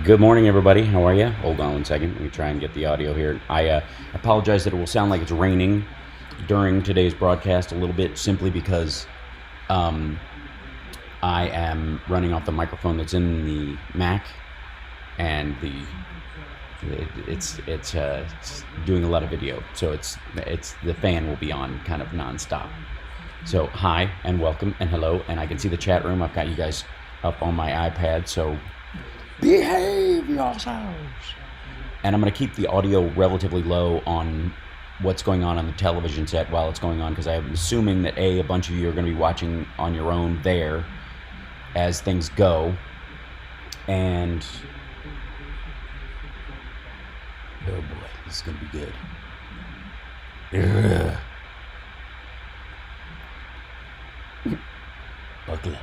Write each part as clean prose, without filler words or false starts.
Good morning, everybody. How are you? Hold on one second. Let me try and get the audio here. I apologize that it will sound like it's raining during today's broadcast a little bit, simply because I am running off the microphone that's in the Mac, and it's doing a lot of video, so it's the fan will be on kind of nonstop. So hi and welcome and hello, and I can see the chat room. I've got you guys up on my iPad, so behave yourselves. And I'm going to keep the audio relatively low on what's going on the television set while it's going on, because I'm assuming that a bunch of you are going to be watching on your own there as things go. And oh boy, this is going to be good. Ugh. Buckle up.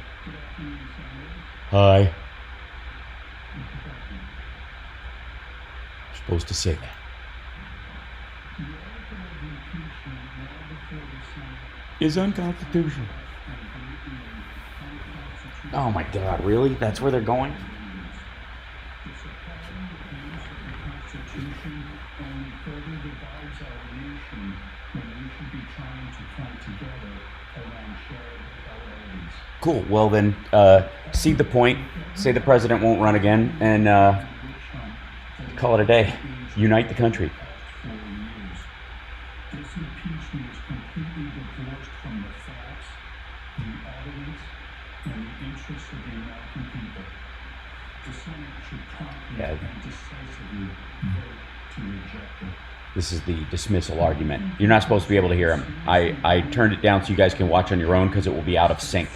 Hi. Supposed to say that. Is unconstitutional. Oh my God, really? That's where they're going? Cool. Well then, see the point. Say the president won't run again, and call it a day. Unite the country. This impeachment is completely divorced from the facts, the evidence, and the interests of the American people. The Senate should promptly and decisively vote to reject it. This is the dismissal argument. You're not supposed to be able to hear him. I turned it down so you guys can watch on your own, because it will be out of sync.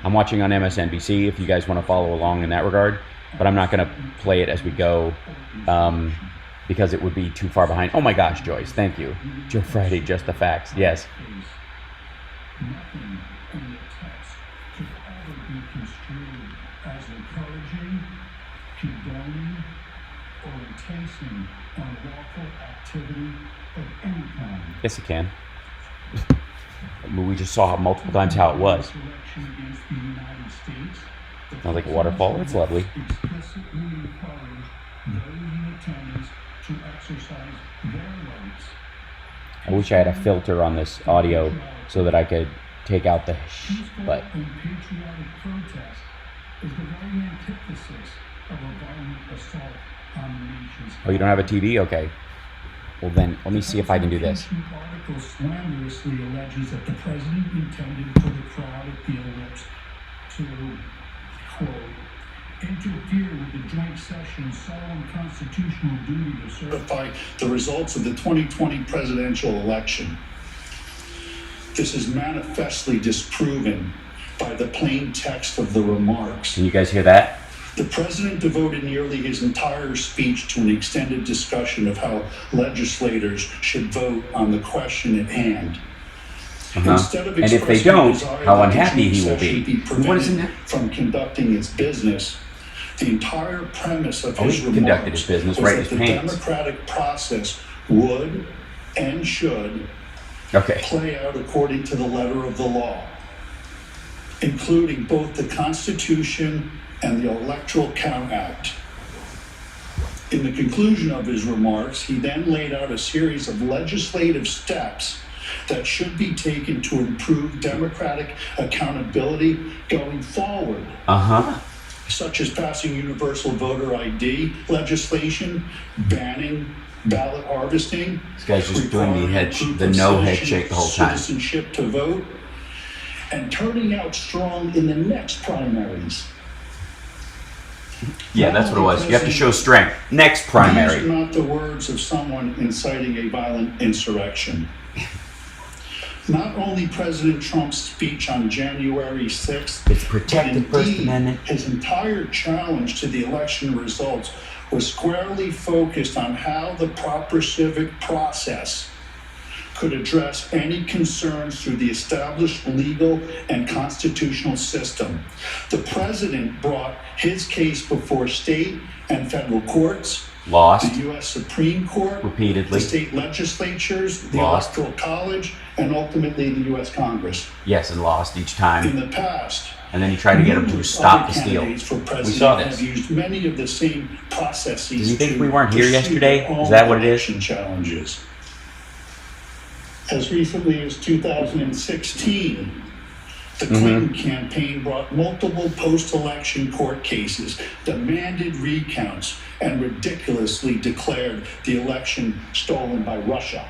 I'm watching on MSNBC if you guys want to follow along in that regard, but I'm not going to play it as we go, because it would be too far behind. Oh my gosh, Joyce, thank you. Joe Friday, just the facts. Yes. Nothing in the text could ever be construed as encouraging, condoning, or enticing unlawful activity of any kind. Yes, it can. We just saw multiple times how it was. Sounds like a waterfall. It's lovely. I wish I had a filter on this audio so that I could take out the but oh, you don't have a TV? Okay. Well then, let me see if I can do this. The article slanderously alleges that the president intended for the crowd at the ellipse to, quote, interfere with the joint session's solemn constitutional duty to certify the results of the 2020 presidential election. This is manifestly disproven by the plain text of the remarks. Can you guys hear that? The president devoted nearly his entire speech to an extended discussion of how legislators should vote on the question at hand. Instead of, and if they don't, how unhappy he will be. What is in that? From conducting its business, the entire premise of his remarks conducted his business was that the democratic process would and should play out according to the letter of the law, including both the Constitution and the Electoral Count Act. In the conclusion of his remarks, he then laid out a series of legislative steps that should be taken to improve democratic accountability going forward. Such as passing universal voter ID legislation, banning ballot harvesting. This guy's just doing the no head shake the whole time. Citizenship to vote, and turning out strong in the next primaries. Yeah, that's what it was. You have to show strength. Next primary. These are not the words of someone inciting a violent insurrection. Not only President Trump's speech on January 6th, it's protected First Amendment. His entire challenge to the election results was squarely focused on how the proper civic process could address any concerns through the established legal and constitutional system. The president brought his case before state and federal courts, lost. The U.S. Supreme Court, repeatedly. The state legislatures, the Electoral College, and ultimately the U.S. Congress. Yes, and lost each time. In the past, and then he tried to get him to stop the steal. We saw this. Used many of the same processes. Does he think we weren't here yesterday? Is that what it is? Challenges. As recently as 2016, the Clinton campaign brought multiple post-election court cases, demanded recounts, and ridiculously declared the election stolen by Russia.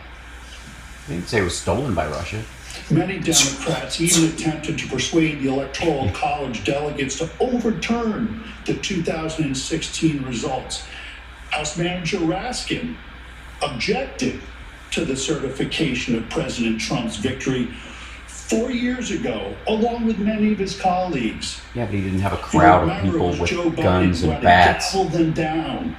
They didn't say it was stolen by Russia. Many Democrats even attempted to persuade the Electoral College delegates to overturn the 2016 results. House Manager Raskin objected to the certification of President Trump's victory 4 years ago, along with many of his colleagues. Yeah, but he didn't have a crowd of people with guns and bats them down.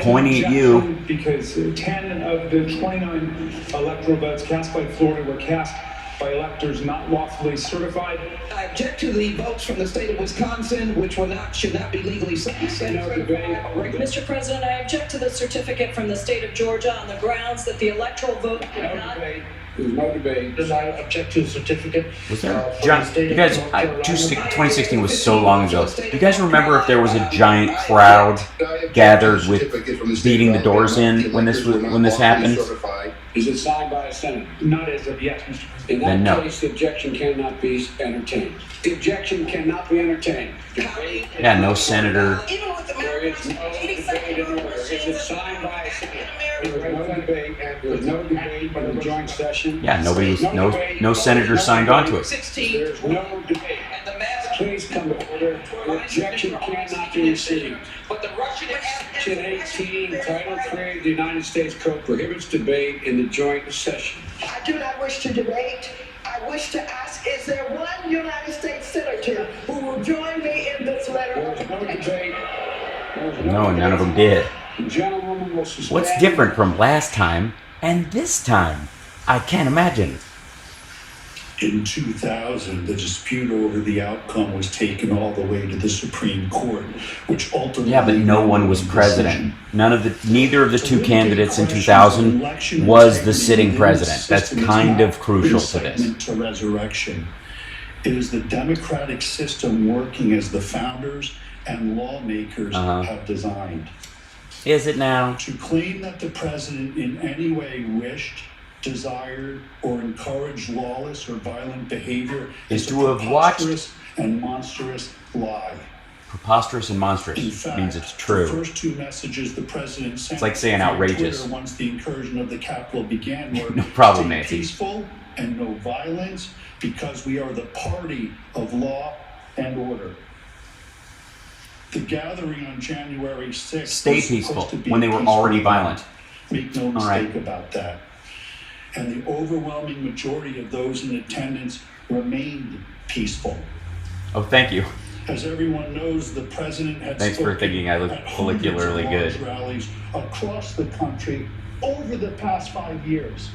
pointing at you. Because 10 of the 29 electoral votes cast by Florida were cast by electors not lawfully certified. I object to the votes from the state of Wisconsin, which should not be legally certified. Mr. President, I object to the certificate from the state of Georgia on the grounds that the electoral vote did not. There's no debate. Does I object to the certificate? Was there? John, you guys, 2016 was so long ago. Do you guys remember if there was a giant crowd gathered with beating the doors in when this happened? Is it signed by a senator? Not as of yet, Mr. President. In that Then no. case, the objection cannot be entertained. The objection cannot be entertained. Debate. Yeah, no senator. Even with the There is no debate in order. Is it signed by a senator? There was no debate. There was no debate in the joint session. Yeah, nobody was, no senator signed on to it. 16. There's no debate. And the mass. Please come to order. The objection cannot be received. But the Russian Section 18, Title 3 of the United States Code prohibits debate in the joint session. I do not wish to debate. I wish to ask, is there one United States senator who will join me in this letter? There's no debate. No, none of them did. The gentlewoman will suspend. What's different from last time and this time? I can't imagine. In 2000, the dispute over the outcome was taken all the way to the Supreme Court, which ultimately... Yeah, but no one was president. Neither of the two candidates in 2000 was the sitting president. That's kind of crucial to this. To resurrection. It is the democratic system working as the founders and lawmakers have designed. Is it now? To claim that the president in any way wished, desired, or encouraged lawless or violent behavior Is to have watched. preposterous and monstrous lie. Preposterous and monstrous In fact, means it's the true. first two messages the president sent It's like saying via outrageous. Twitter once the incursion of the Capitol began were No problem, stay Nancy. peaceful and no violence because we are the party of law and order. The gathering on January 6th Stay was peaceful supposed to be when they a were peaceful already event. violent. Make no All mistake right. about that. And the overwhelming majority of those in attendance remained peaceful. Oh, thank you. As everyone knows, the president had Thanks for spoken thinking I look at follicularly hundreds of good. large rallies across the country over the past 5 years.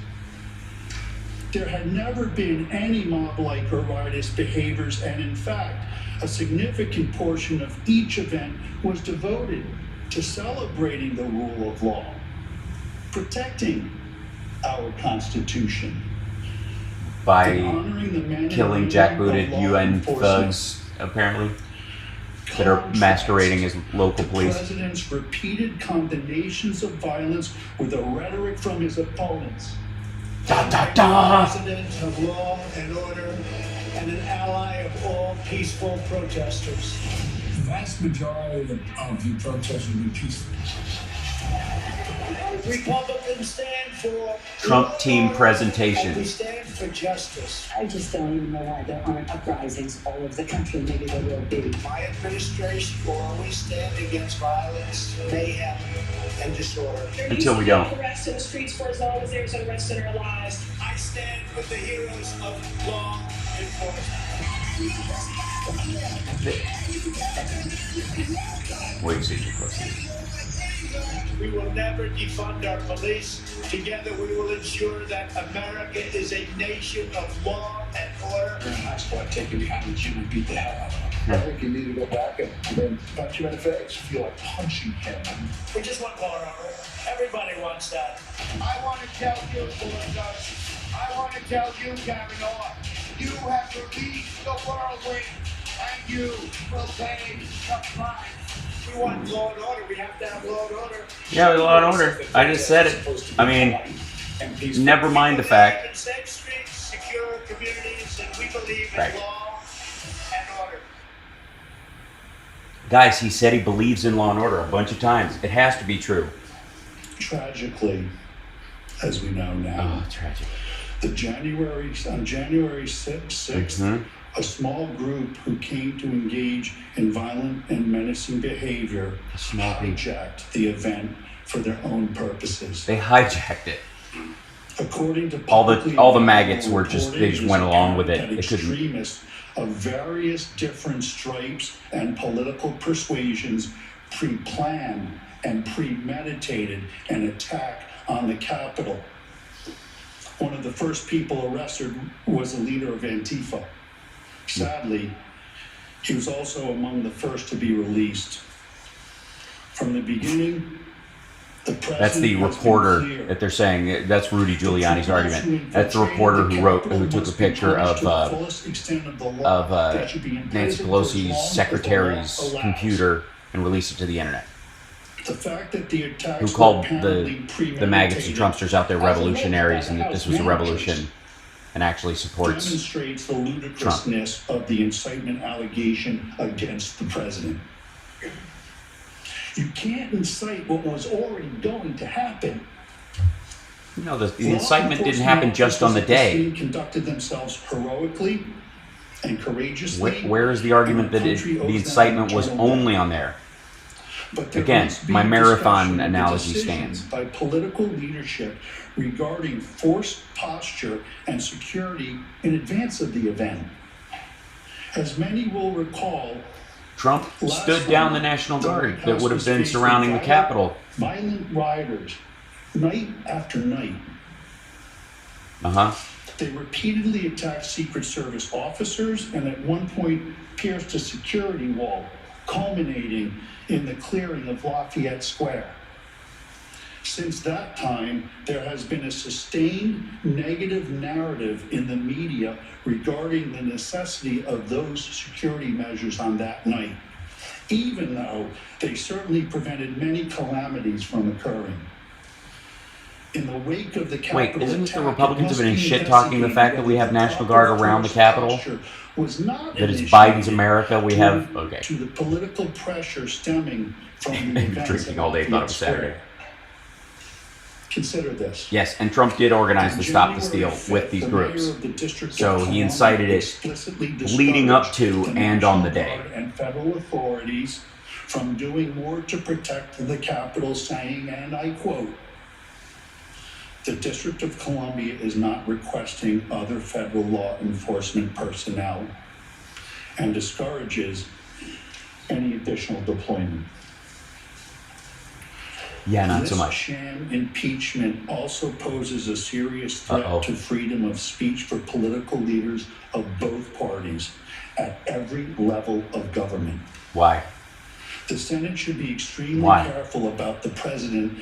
There had never been any mob-like or riotous behaviors, and in fact, a significant portion of each event was devoted to celebrating the rule of law, protecting our Constitution, By and honoring the men and killing women jackbooted of law UN enforcement. thugs, apparently, that are masquerading as local The police. president's repeated condemnations of violence with the rhetoric from his opponents. Da da da! President of law and order and an ally of all peaceful protesters. The vast majority of the protesters will be peaceful. Republicans stand for Trump team We presentation. stand for justice. I just don't even know why there aren't uprisings all over the country. Maybe there will be. My administration will always stand against violence, mayhem, and disorder. Until we don't. Arrests in the streets for as long as there's unrest in our lives. I stand with the heroes of law enforcement. Wait a second. We will never defund our police. Together we will ensure that America is a nation of law and order. I start taking behind the gym and beat the hell out of him. I think you need to go back and then punch him in the face. Feel like punching him. We just want law and order. Everybody wants that. I want to tell you, Bulldogs, I want to tell you, Kavanaugh, You have released the whirlwind, and you will pay the price. We want law and order. We have to have law and order. Yeah, law and order. I just said it. I mean, never mind the fact. In safe streets, secure communities, and we believe in Right. law and order. Guys, he said he believes in law and order a bunch of times. It has to be true. Tragically, as we know now, Oh, tragic. on January 6th, a small group who came to engage in violent and menacing behavior hijacked the event for their own purposes. They hijacked it. According to All the publicly maggots were available just, they just reporting, went along with that it. It couldn't. extremists of various different stripes and political persuasions pre-planned and premeditated an attack on the Capitol. One of the first people arrested was a leader of Antifa. Sadly, he was also among the first to be released. From the beginning, the president That's the has been reporter clear. that they're saying. That's Rudy Giuliani's argument. That's the reporter who took a picture of Nancy Pelosi's secretary's computer and released it to the internet. The fact that the attacks Who were called apparently the maggots and premeditated Trumpsters out there as alleged by revolutionaries, the and that House this was a managers revolution and actually supports. demonstrates the ludicrousness of the incitement allegation against the president. You can't incite what was already going to happen. You know, the incitement didn't happen just on the day. Conducted themselves heroically and courageously. Where is the argument that the incitement was only on there? But there Again, must be my marathon discussion of the analogy decisions stands. by political leadership regarding force posture and security in advance of the event. As many will recall, Trump last stood down summer, the National the Guard White that House would have was been faced with surrounding the Capitol. Violent rioters, night after night. They repeatedly attacked Secret Service officers and at one point pierced a security wall, culminating in the clearing of Lafayette Square. Since that time, there has been a sustained negative narrative in the media regarding the necessity of those security measures on that night, even though they certainly prevented many calamities from occurring. In the wake of the Capitol Wait, isn't it the attack, Republicans it have been must be shit-talking the fact that we have investigated National whether Guard the around the force Capitol? posture was not That it's initiated Biden's America? We have... due Okay. to the political pressure stemming from the events Drinking at all day, thought it was Lafayette Saturday. Square. Consider this. Yes, and Trump did organize On the Stop the January Steal with 5th, these the mayor groups. of the District So of he Columbia incited it explicitly leading up to discouraged the and on the National day. Guard and federal authorities from doing more to protect the Capitol, saying, and I quote, "The District of Columbia is not requesting other federal law enforcement personnel and discourages any additional deployment." Yeah, not This so much. sham impeachment also poses a serious threat Uh-oh. to freedom of speech for political leaders of both parties at every level of government. Why? The Senate should be extremely Why? careful about the precedent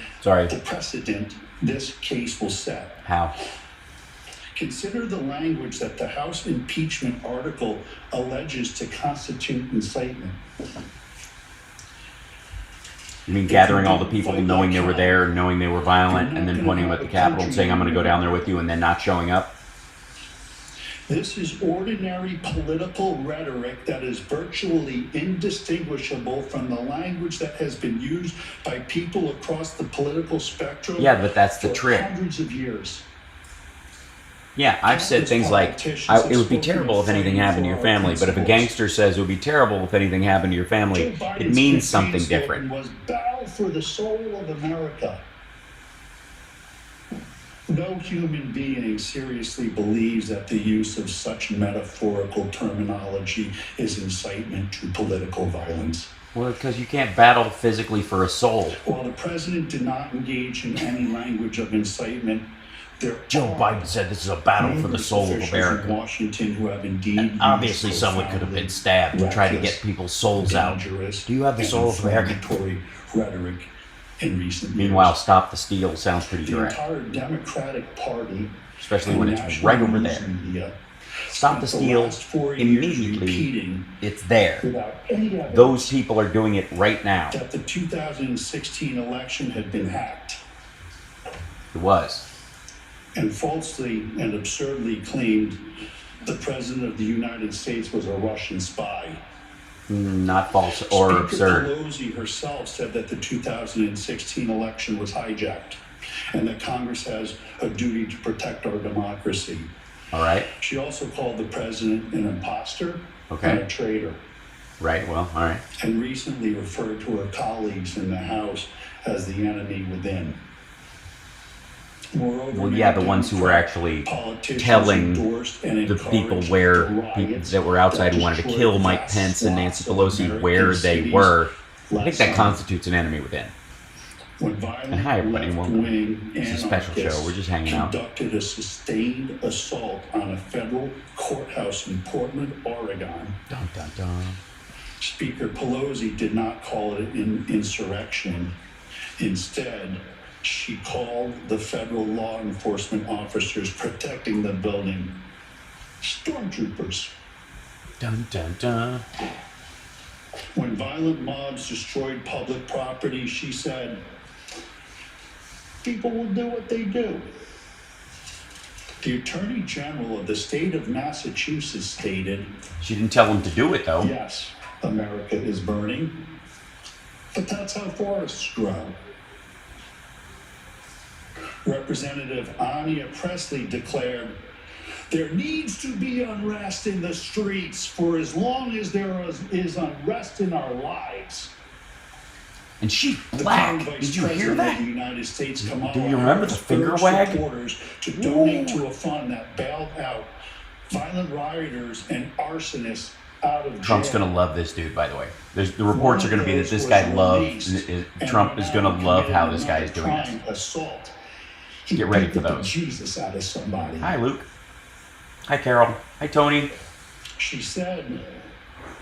this case will set. How? Consider the language that the House impeachment article alleges to constitute incitement. You mean gathering all the people, knowing they were there, knowing they were violent, and then pointing them at the Capitol and saying, I'm going to go down there with you, and then not showing up? This is ordinary political rhetoric that is virtually indistinguishable from the language that has been used by people across the political spectrum. Yeah, but that's the for trick. Hundreds of years. Yeah, I've said things like, it would be terrible if anything happened to your family, but if a gangster says it would be terrible if anything happened to your family, Joe it Biden's means something campaign different. slogan was "Battle for the soul of America." No human being seriously believes that the use of such metaphorical terminology is incitement to political violence. Well, because you can't battle physically for a soul. While the president did not engage in any language of incitement, Joe Biden said this is a battle for the soul of America. In Washington who have indeed And obviously someone could have been stabbed to try to get people's souls out. Do you have the soul of America? Rhetoric in recent years. Meanwhile, Stop the Steal sounds pretty The direct. entire Democratic Party, Especially and when it's national right over news there. media stop the steal immediately, it's there. Without any evidence Those people are doing it right now. that the 2016 election had been hacked, It was. and falsely and absurdly claimed the President of the United States was a Russian spy. Not false or Speaker absurd. Pelosi herself said that the 2016 election was hijacked and that Congress has a duty to protect our democracy. All right. She also called the president an imposter Okay. and a traitor, Right. Well, all right. and recently referred to her colleagues in the House as the enemy within. Moreover, Well, yeah, the ones who were actually telling the people that were outside who wanted to kill Mike Pence and Nancy Pelosi where they were. I think that constitutes an enemy within. And hi, everybody. Welcome. It's a special show. We're just hanging out. Conducted a sustained assault on a federal courthouse in Portland, Oregon. Dun, dun, dun. Speaker Pelosi did not call it an insurrection. Instead, she called the federal law enforcement officers protecting the building stormtroopers. Dun, dun, dun. When violent mobs destroyed public property, she said, people will do what they do. The Attorney General of the state of Massachusetts stated, She didn't tell them to do it, though. yes, America is burning, but that's how forests grow. Representative Anya Presley declared, there needs to be unrest in the streets for as long as there is unrest in our lives. And she's The black. current Vice Did you hear President that? of the United States, Kamala Do you remember the Harris, finger urged wag? supporters to donate to a fund that bailed out violent rioters and arsonists out of Trump's jail. going to love this dude, by the way. The reports are going to be that this guy loves, Trump is going to love how this guy is doing this. Assault. Get ready for Beat the those. Jesus out of somebody. Hi, Luke. Hi, Carol. Hi, Tony. She said,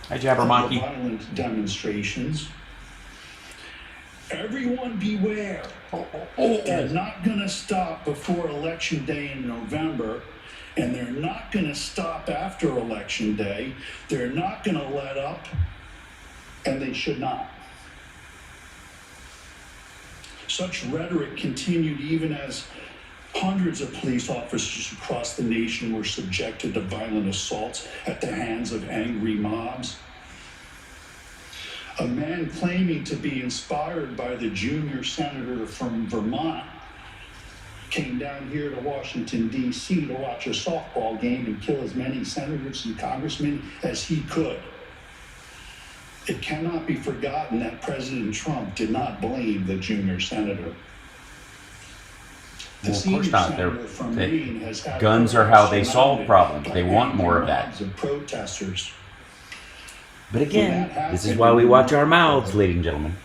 Hi, of the Jabbermonkey. violent demonstrations, everyone beware. They're not going to stop before Election Day in November, and they're not going to stop after Election Day. They're not going to let up, and they should not. Such rhetoric continued even as hundreds of police officers across the nation were subjected to violent assaults at the hands of angry mobs. A man claiming to be inspired by the junior senator from Vermont came down here to Washington, D.C. to watch a softball game and kill as many senators and congressmen as he could. It cannot be forgotten that President Trump did not blame the junior senator. The Well, of course senior not. senator from Maine has had Guns are how they solve surrounded problems. by They want angry more of that. mobs of protesters. But again, this is why we watch our mouths, ladies and gentlemen.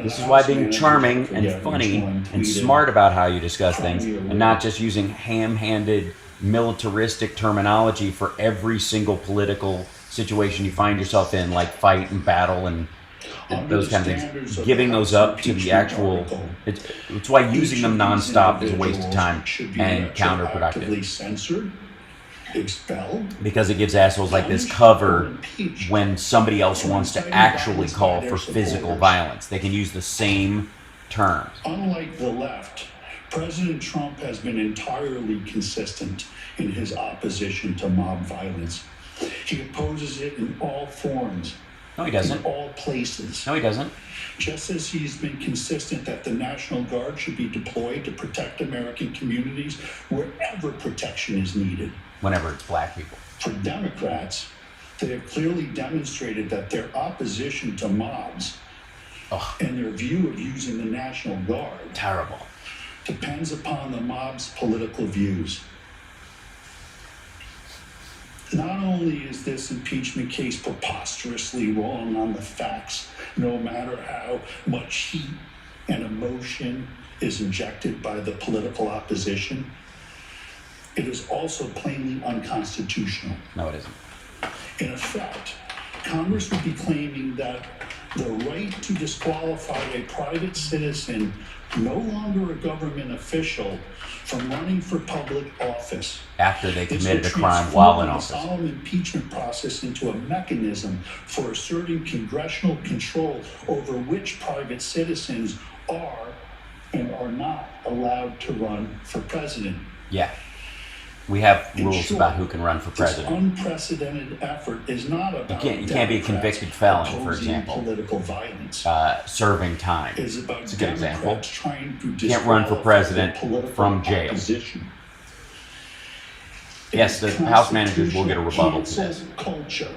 This is why being charming and funny and smart about how you discuss things and not just using ham-handed militaristic terminology for every single political situation you find yourself in, like fight and battle and those kind of things. Giving those up to the actual... It's why using them nonstop is a waste of time and counterproductive. Censored, expelled, Because it gives assholes like this cover when somebody else wants to actually call for physical violence. They can use the same terms. Unlike the left, President Trump has been entirely consistent in his opposition to mob violence. He opposes it in all forms, No, he doesn't. in all places. No, he doesn't. Just as he's been consistent that the National Guard should be deployed to protect American communities wherever protection is needed. Whenever it's black people. For Democrats, they have clearly demonstrated that their opposition to mobs and their view of using the National Guard Terrible. depends upon the mob's political views. Not only is this impeachment case preposterously wrong on the facts, no matter how much heat and emotion is injected by the political opposition, it is also plainly unconstitutional. No, it isn't. In effect, Congress would be claiming that the right to disqualify a private citizen, no longer a government official, from running for public office. After they This committed will a crime while in transform office. the solemn impeachment process into a mechanism for asserting congressional control over which private citizens are and are not allowed to run for president. Yeah. We have In rules short, about who can run for This president. unprecedented effort is not about You can't be a Democrats convicted felon, for opposing example. Political violence. Serving time. It is about It's a good example. Democrats trying to Can't run for disqualify president the political from jail. opposition. Yes, the House managers will get a rebuttal to this. Culture.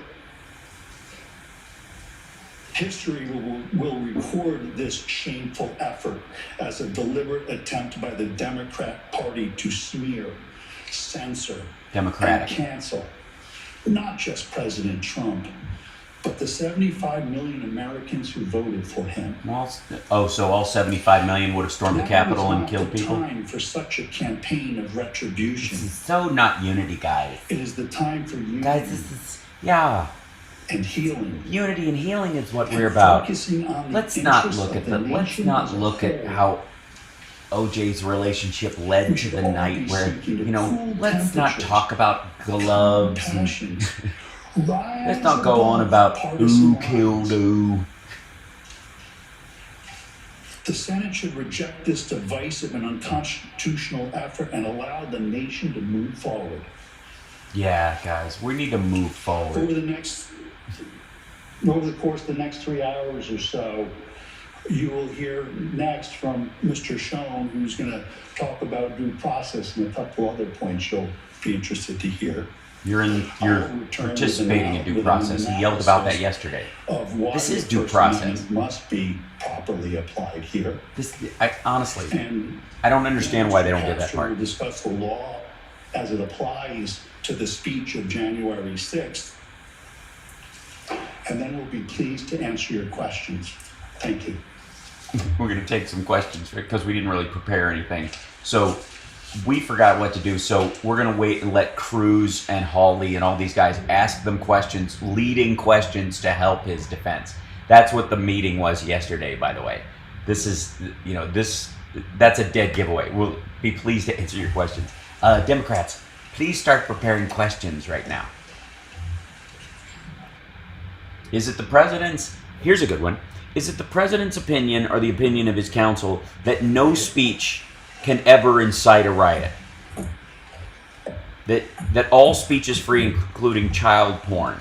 History will record this shameful effort as a deliberate attempt by the Democrat Party to smear, censor, Democratic. and cancel not just President Trump, but the 75 million Americans who voted for him. So all 75 million would have stormed the Capitol and killed people? It is not the time for such a campaign of retribution. This is so not unity, guys. It is the time for unity Guys, this is, yeah. and healing. Unity and healing is what And we're about. focusing on the Let's not interests look of at the the, let's nation not as a look at whole. how OJ's relationship led We to should the all night be where, seeking to you know, cool let's not temperatures, talk about gloves and passions, let's not go on about who killed who. The Senate should reject this divisive and unconstitutional effort and allow the nation to move forward. Yeah, guys, we need to move forward. Over the course of the next 3 hours or so, you will hear next from Mr. Schoen, who's going to talk about due process and a couple other points you'll be interested to hear. You're participating in due process. He yelled about that yesterday. Of why This is the due First process. Amendment must be properly applied here. Honestly, And I don't understand why they don't get that Mr. part. will discuss the law as it applies to the speech of January 6th. And then we'll be pleased to answer your questions. Thank you. We're going to take some questions because we didn't really prepare anything. So we forgot what to do. So we're going to wait and let Cruz and Hawley and all these guys ask them questions, leading questions to help his defense. That's what the meeting was yesterday, by the way. This is, that's a dead giveaway. We'll be pleased to answer your questions. Democrats, please start preparing questions right now. Is it the president's? Here's a good one. Is it the president's opinion or the opinion of his counsel that no speech can ever incite a riot? That all speech is free, including child porn?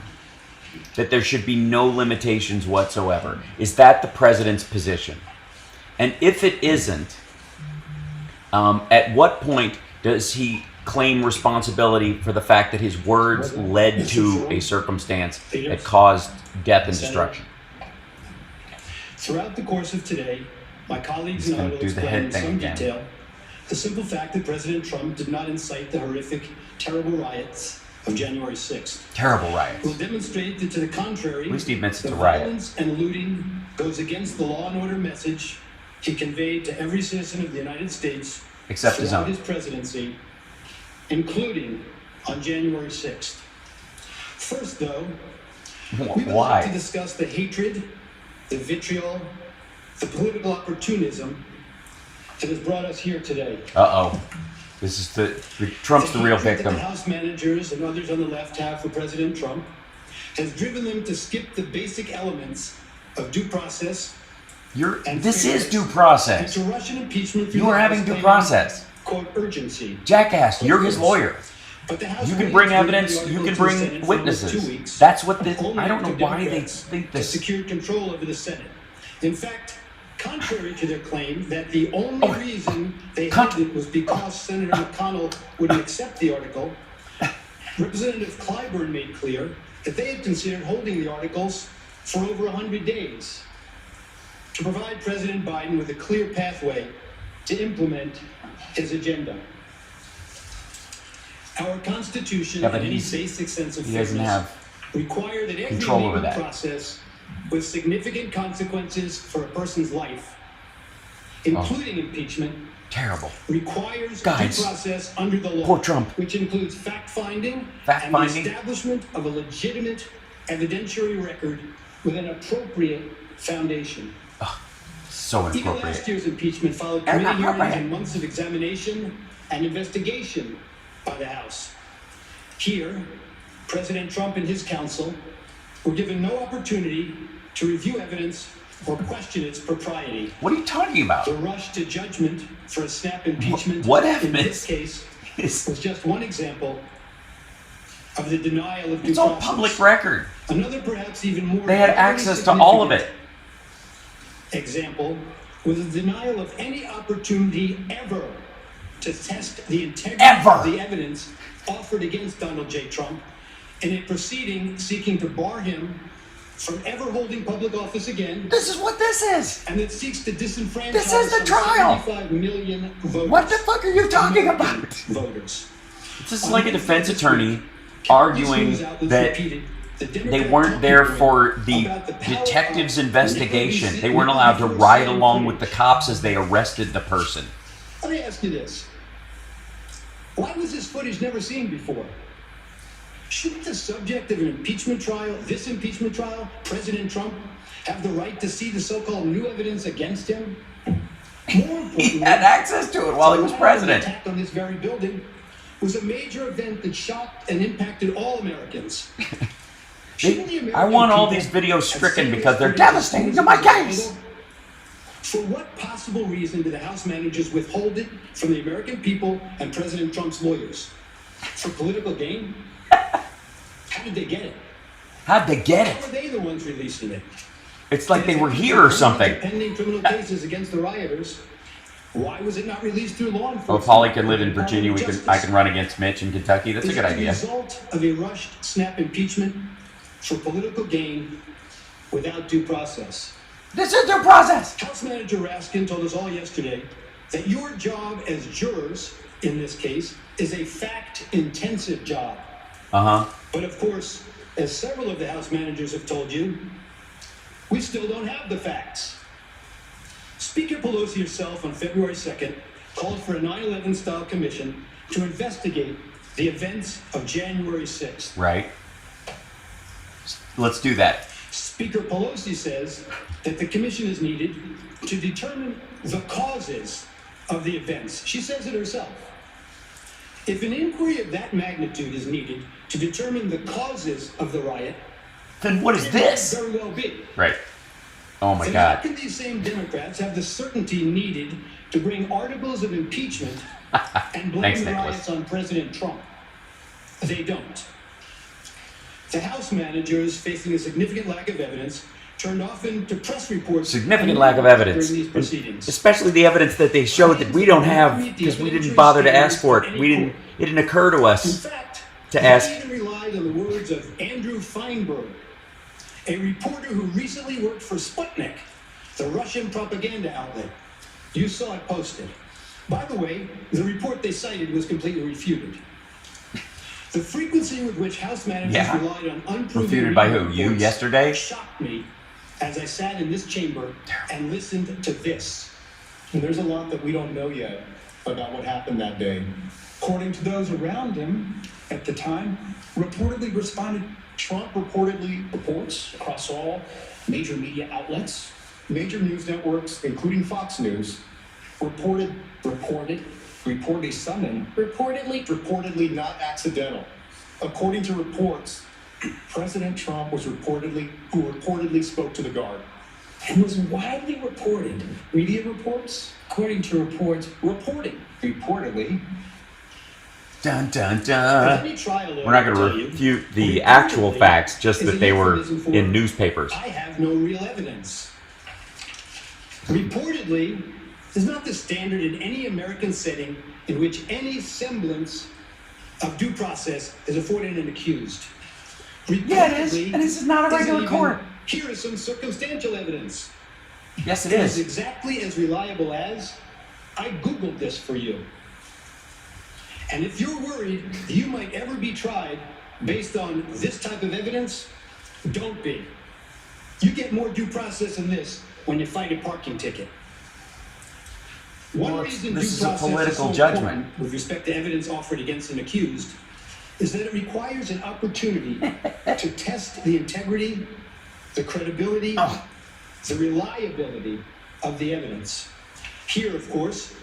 That there should be no limitations whatsoever? Is that the president's position? And if it isn't, at what point does he claim responsibility for the fact that his words led to a circumstance that caused death and destruction? Throughout the course of today, my colleagues He's and I gonna will do the explain head in thing some again. detail the simple fact that President Trump did not incite the horrific, terrible riots of January 6th. Terrible riots. We'll demonstrate that, to the contrary, At least he admits it's the a riot. violence and looting goes against the law and order message he conveyed to every citizen of the United States Except his throughout own. his presidency, including on January 6th. First, though, we would Why? like to discuss the hatred, the vitriol, the political opportunism that has brought us here today. Uh-oh. This is Trump's the real hatred that victim. the House managers and others on the left have for President Trump has driven them to skip the basic elements of due process. This is due process. And to rush an impeachment. You are having due process. Quote, urgency. Jackass, you're his lawyer. But the House You can waited bring to read evidence, the you article can to the bring Senate for almost 2 witnesses. weeks, That's what this, only I don't know after why they Democrats think have this. secured control over the Senate. In fact, contrary to their claim that the only reason they hid it was because Senator McConnell wouldn't accept the article, Representative Clyburn made clear that they had considered holding the articles for over 100 days to provide President Biden with a clear pathway to implement his agenda. Our Constitution Yeah, but and any he's- basic sense of he doesn't fairness have require that every control legal over that. process with significant consequences for a person's life, including impeachment, Terrible. requires Guys, due process under the law, poor Trump. which includes fact-finding and Fact-finding? the establishment of a legitimate evidentiary record with an appropriate foundation. So Even last inappropriate. year's impeachment followed committee hearings Inappropriate. and months of examination and investigation by the House. Here, President Trump and his counsel were given no opportunity to review evidence or question its propriety. What are you talking about? The rush to judgment for a snap impeachment What in evidence? this case was just one example of the denial of due It's all process. public record. Another, perhaps even more. They had access to all of it. Example was the denial of any opportunity ever to test the integrity Ever. of the evidence offered against Donald J. Trump in a proceeding seeking to bar him from ever holding public office again, This is what this is. and that seeks to disenfranchise This is the some trial. 75 million voters. What the fuck are you talking American about? Voters. This is like a defense attorney arguing News outlets that repeated the they Democrat weren't there talking for point the about power detective's of investigation. They weren't allowed to ride along with the cops as they arrested the person. Let me ask you this. Why was this footage never seen before? Shouldn't the subject of an impeachment trial, this impeachment trial, President Trump, have the right to see the so-called new evidence against him? More importantly, He had access to it while he was president. The attack on this very building was a major event that shocked and impacted all Americans. Shouldn't the I American want all people these videos have stricken seen because this they're footage devastating to my case. For what possible reason did the House managers withhold it from the American people and President Trump's lawyers? For political gain? How did they get it? How'd they get How it? were they the ones releasing it? It's like they were here or something. Pending criminal cases against the rioters. Why was it not released through law enforcement? Well, if Holly can live in Virginia, I can run against Mitch in Kentucky. That's a good idea. Is it the result of a rushed snap impeachment for political gain without due process? This is due process. House Manager Raskin told us all yesterday that your job as jurors in this case is a fact-intensive job. But of course, as several of the House managers have told you, we still don't have the facts. Speaker Pelosi herself on February 2nd called for a 9/11 style commission to investigate the events of January 6th. Right. Let's do that. Speaker Pelosi says that the commission is needed to determine the causes of the events. She says it herself. If an inquiry of that magnitude is needed to determine the causes of the riot, Then what is it this? might very well be. Right. Oh my Then how God. can these same Democrats have the certainty needed to bring articles of impeachment and blame Thanks, the Nicholas. riots on President Trump? They don't. The House managers, facing a significant lack of evidence, turned often to press reports. Significant lack of evidence. During these proceedings. Especially the evidence that they showed that we don't have because we didn't bother to ask for it. It didn't occur to In us fact, to ask. they even relied on the words of Andrew Feinberg, a reporter who recently worked for Sputnik, the Russian propaganda outlet. You saw it posted. By the way, the report they cited was completely refuted. The frequency with which House managers relied on unproven Refuted by who? media You reports yesterday? shocked me as I sat in this chamber and listened to this. And there's a lot that we don't know yet about what happened that day. According to those around him at the time, reportedly responded. Trump reportedly reports across all major media outlets, major news networks, including Fox News, reportedly summoned, reportedly not accidental. According to reports, President Trump who reportedly spoke to the guard. And was widely reported. Media reports, According to reports, reportedly. Dun dun As dun. any trial lawyer We're not going will to tell you, refute the actual facts, just that they were in newspapers. I have no real evidence. Reportedly is not the standard in any American setting in which any semblance of due process is afforded an accused. Yeah, it is. Reportedly And this is not a isn't regular even, court. Here is some circumstantial evidence. Yes, it It is is. exactly as reliable as I Googled this for you. And if you're worried you might ever be tried based on this type of evidence, don't be. You get more due process than this when you fight a parking ticket. One Well, reason this due is a process political so judgment. important with respect to evidence offered against an accused is that it requires an opportunity to test the integrity, the credibility, the reliability of the evidence. Here, of course,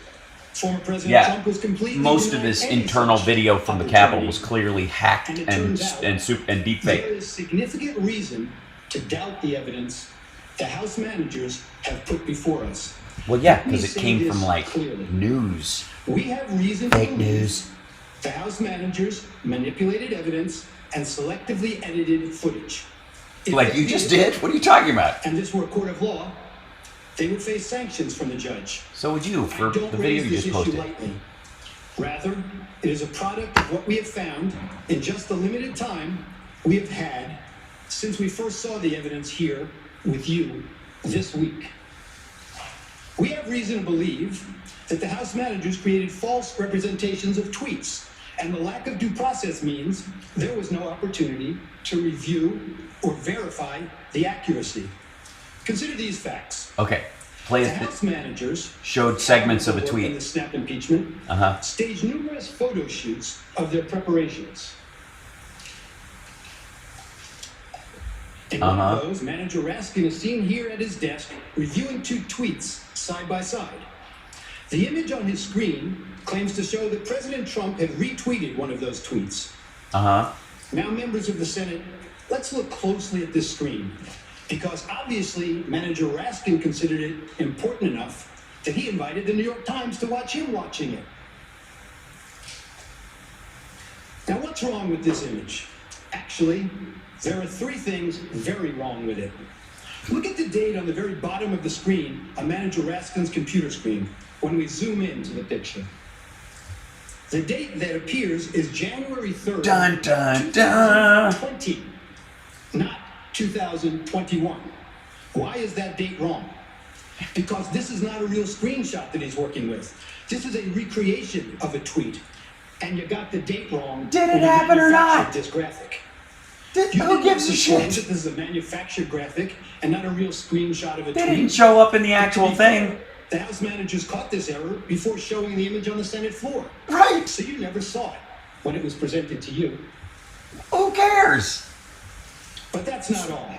former President Trump was completely most of denied this any internal such video from the Capitol opportunity. was clearly hacked And it and turns out deep there fake. is significant reason to doubt the evidence the House managers have put before us. Well, yeah, Let me because it say came this from like clearly. news. We have reason to Fake believe news. the House managers manipulated evidence and selectively edited footage. If Like they you just did? What are you talking about? And this were a court of law, they would face sanctions from the judge. So would you for I don't the video raise you this just issue posted. lightly. Rather, it is a product of what we have found in just the limited time we have had since we first saw the evidence here with you this week. We have reason to believe that the House managers created false representations of tweets, and the lack of due process means there was no opportunity to review or verify the accuracy. Consider these facts. Okay, play The it. House managers Showed segments of a in tweet. the snap impeachment staged numerous photo shoots of their preparations. In one of those, Manager Raskin is seen here at his desk reviewing two tweets side by side. The image on his screen claims to show that President Trump had retweeted one of those tweets. Now, members of the Senate, let's look closely at this screen, because obviously Manager Raskin considered it important enough that he invited the New York Times to watch him watching it. Now, what's wrong with this image? Actually, there are three things very wrong with it. Look at the date on the very bottom of the screen on Manager Raskin's computer screen when we zoom into the picture. The date that appears is January 3rd, Dun, dun, dun. 2020, not 2021. Why is that date wrong? Because this is not a real screenshot that he's working with. This is a recreation of a tweet. And you got the date wrong. Did it when you happen or not? manufactured this graphic. Who gives a shit? This is a manufactured graphic and not a real screenshot of a They tweet. didn't show up in the actual To be fair, thing. The House managers caught this error before showing the image on the Senate floor. Right. So you never saw it when it was presented to you. Who cares? But that's not all.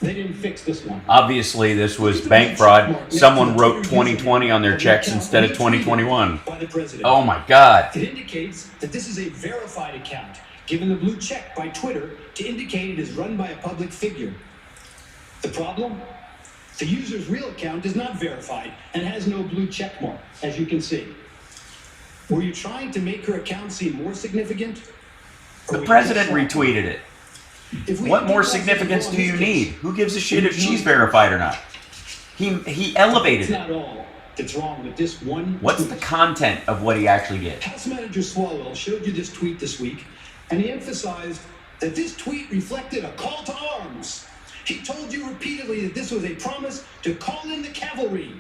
They didn't fix this one. Obviously, this was bank fraud. Someone wrote 2020 on their checks instead of 2021. By the president. Oh my God. It indicates that this is a verified account, given the blue check by Twitter to indicate it is run by a public figure. The problem? The user's real account is not verified and has no blue check mark, as you can see. Were you trying to make her account seem more significant? The president retweeted it. If we What had more due process significance law do in you this need? case, Who gives a shit if she's verified or not? He elevated That's it. not all that's wrong with this one What's tweet. the content of what he actually did? House Manager Swalwell showed you this tweet this week, and he emphasized that this tweet reflected a call to arms. He told you repeatedly that this was a promise to call in the cavalry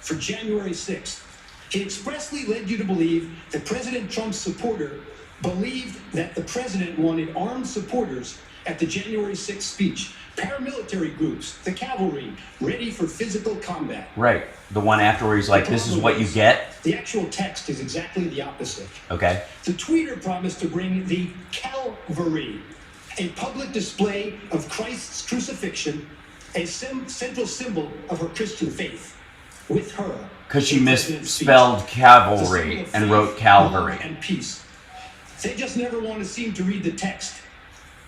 for January 6th. He expressly led you to believe that President Trump's supporter believed that the president wanted armed supporters at the January 6th speech, paramilitary groups, the cavalry, ready for physical combat. Right. The one after where he's like, this is what you get? The actual text is exactly the opposite. Okay. The tweeter promised to bring the Calvary, a public display of Christ's crucifixion, a central symbol of her Christian faith, with her. Because she in the president's speech. misspelled It's a cavalry symbol of and faith, wrote Calvary. love, and peace. They just never want to seem to read the text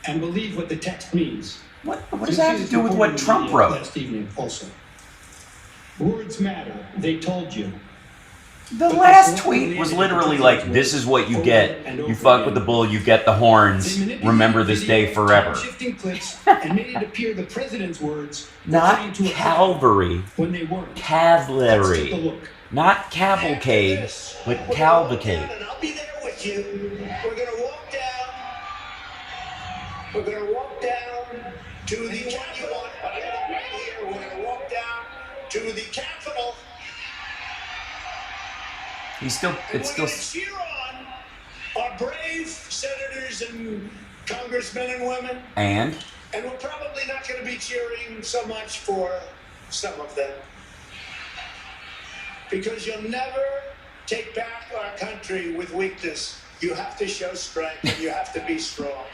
and believe what the text means. What does that have to do with what Trump wrote? Last evening also. Words matter, they told you. The last tweet was literally like, this is what you get. You fuck with the bull, you get the horns. Remember this day forever. Shifting clips and made it appear the president's words were trying Not to affect cavalry. when they weren't. Let's take a Cavalry. look. Not cavalcade, but cavalcade. And I'll be there with you. We're going to walk down. We're going to walk down to the Capitol. Right here. We're going to walk down to the Capitol. He's still, And it's we're still, going to cheer on our brave senators and congressmen and women. and And we're probably not going to be cheering so much for some of them. Because you'll never take back our country with weakness. You have to show strength and you have to be strong.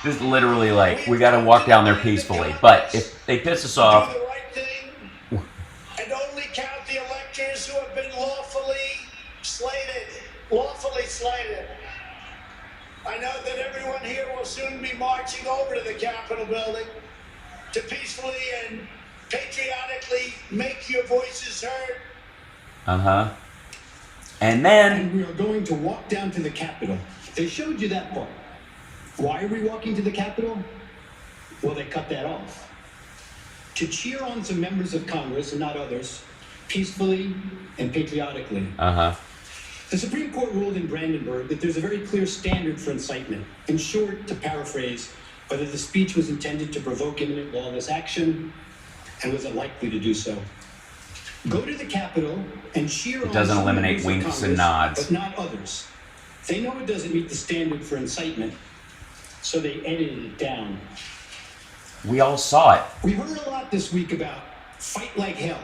This is literally like, we gotta walk down there peacefully. But if they piss us off... Do the right thing and only count the electors who have been lawfully slated. Lawfully slated. I know that everyone here will soon be marching over to the Capitol building to peacefully and patriotically make your voices heard. Uh-huh. And then... And we are going to walk down to the Capitol. They showed you that part. Why are we walking to the Capitol? Well, they cut that off. To cheer on some members of Congress and not others, peacefully and patriotically. Uh-huh. The Supreme Court ruled in Brandenburg that there's a very clear standard for incitement. In short, to paraphrase, whether the speech was intended to provoke imminent lawless action, and was it likely to do so. Go to the Capitol and cheer on It doesn't some eliminate members of winks and Congress, nods. but not others. They know it doesn't meet the standard for incitement, so they edited it down. We all saw it. We heard a lot this week about fight like hell,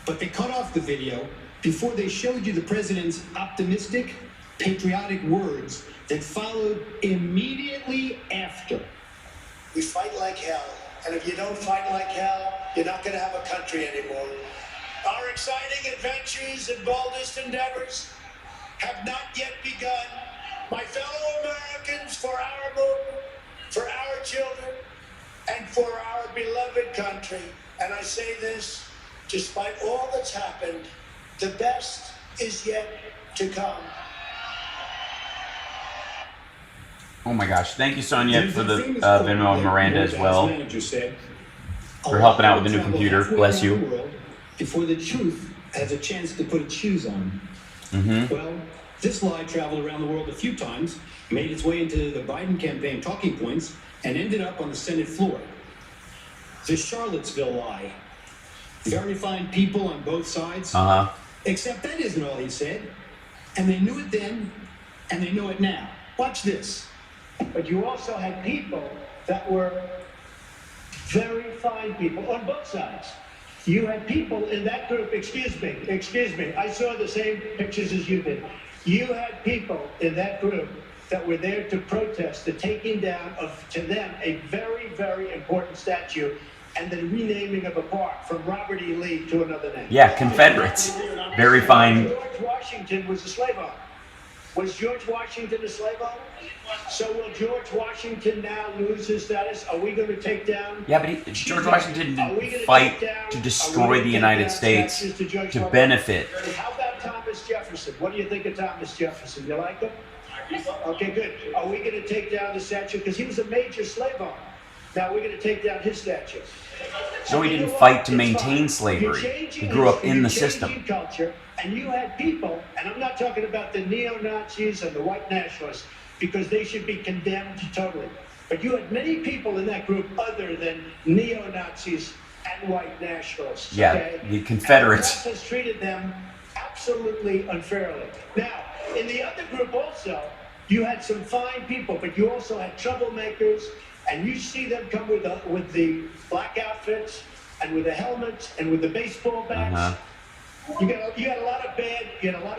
but they cut off the video before they showed you the president's optimistic, patriotic words that followed immediately after. We fight like hell, and if you don't fight like hell, you're not going to have a country anymore. Our exciting adventures and boldest endeavors have not yet begun. My fellow Americans, for our movement, for our children, and for our beloved country. And I say this, despite all that's happened, the best is yet to come. Oh my gosh. Thank you, Sonia, There's for a the famous quote Venmo and that Miranda one as guy's well. manager said, For helping out with the new "A lot will computer. travel Bless halfway you. around the world before the truth has a chance to put its shoes on." Mm-hmm. Well, this lie traveled around the world a few times, made its way into the Biden campaign talking points, and ended up on the Senate floor. The Charlottesville lie. Very fine people on both sides. Uh-huh. Except that isn't all he said. And they knew it then, and they know it now. Watch this. But you also had people that were very fine people on both sides. You had people in that group, excuse me, I saw the same pictures as you did. You had people in that group that were there to protest the taking down of, to them, a very, very important statue and the renaming of a park from Robert E. Lee to another name. Yeah, Confederates. Very fine. George Washington was a slave owner. Was George Washington a slave owner? So will George Washington now lose his status? Are we going to take down? Yeah, but George Washington didn't fight to destroy the United States to benefit. How about Thomas Jefferson? What do you think of Thomas Jefferson? You like him? Okay, good. Are we going to take down the statue? Because he was a major slave owner. Now we're going to take down his statue. No, he didn't fight to maintain slavery. He grew up in the system. Culture, and you had people, and I'm not talking about the neo-Nazis and the white nationalists, because they should be condemned totally. But you had many people in that group other than neo-Nazis and white nationalists. Yeah, okay? the Confederates. And the press has treated them absolutely unfairly. Now, in the other group also, you had some fine people, but you also had troublemakers, and you see them come with the black outfits and with the helmets and with the baseball bats. Uh-huh. You had a lot